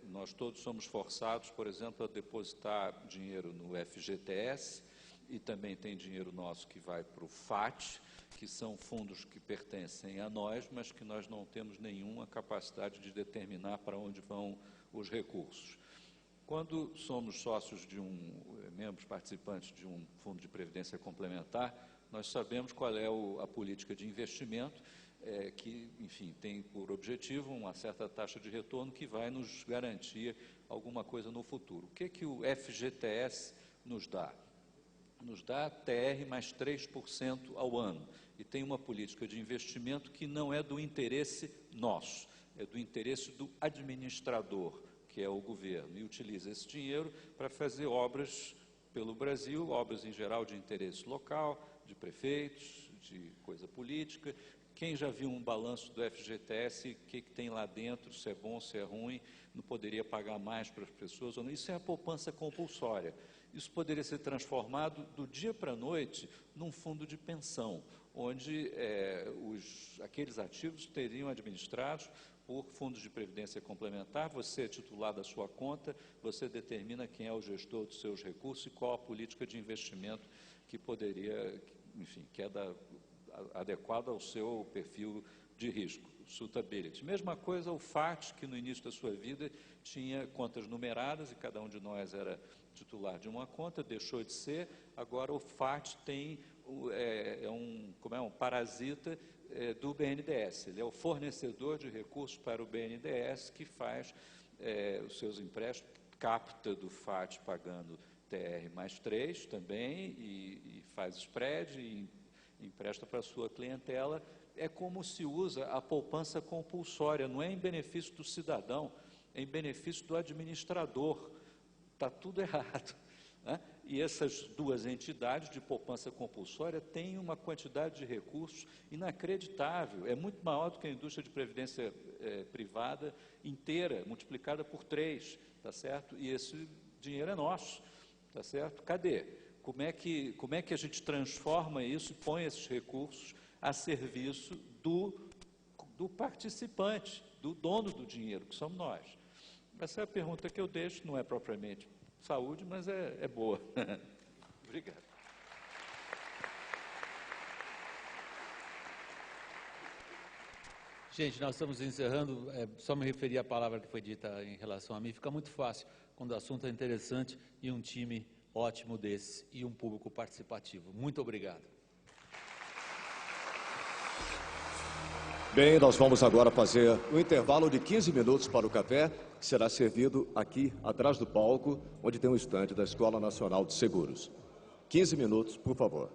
Nós todos somos forçados, por exemplo, a depositar dinheiro no FGTS, e também tem dinheiro nosso que vai para o FAT, que são fundos que pertencem a nós, mas que nós não temos nenhuma capacidade de determinar para onde vão os recursos. Quando somos sócios membros participantes de um fundo de previdência complementar, nós sabemos qual é a política de investimento, que, enfim, tem por objetivo uma certa taxa de retorno que vai nos garantir alguma coisa no futuro. O que o FGTS nos dá? Nos dá TR mais 3% ao ano, e tem uma política de investimento que não é do interesse nosso, é do interesse do administrador, que é o governo, e utiliza esse dinheiro para fazer obras pelo Brasil, obras em geral de interesse local, de prefeitos, de coisa política. Quem já viu um balanço do FGTS, o que tem lá dentro, se é bom, se é ruim, não poderia pagar mais para as pessoas ou não? Isso é a poupança compulsória. Isso poderia ser transformado do dia para a noite num fundo de pensão, onde aqueles ativos seriam administrados por fundos de previdência complementar. Você é titular da sua conta, você determina quem é o gestor dos seus recursos e qual a política de investimento que poderia, enfim, que é adequada ao seu perfil de risco, suitability. Mesma coisa o FAT, que no início da sua vida tinha contas numeradas e cada um de nós era titular de uma conta, deixou de ser. Agora o FAT um parasita do BNDES. Ele é o fornecedor de recursos para o BNDES, que faz os seus empréstimos, capta do FAT pagando TR mais 3 também, e faz spread e empresta para a sua clientela. É como se usa a poupança compulsória, não é em benefício do cidadão, é em benefício do administrador. Está tudo errado, né? E essas 2 entidades de poupança compulsória têm uma quantidade de recursos inacreditável, é muito maior do que a indústria de previdência privada inteira, multiplicada por 3, tá certo? E esse dinheiro é nosso, tá certo? Cadê? Como é que a gente transforma isso e põe esses recursos a serviço do participante, do dono do dinheiro, que somos nós? Essa é a pergunta que eu deixo, não é propriamente saúde, mas é boa. Obrigado. Gente, nós estamos encerrando, só me referir à palavra que foi dita em relação a mim. Fica muito fácil quando o assunto é interessante e um time ótimo desse e um público participativo. Muito obrigado. Bem, nós vamos agora fazer um intervalo de 15 minutos para o café, que será servido aqui atrás do palco, onde tem um estande da Escola Nacional de Seguros. 15 minutos, por favor.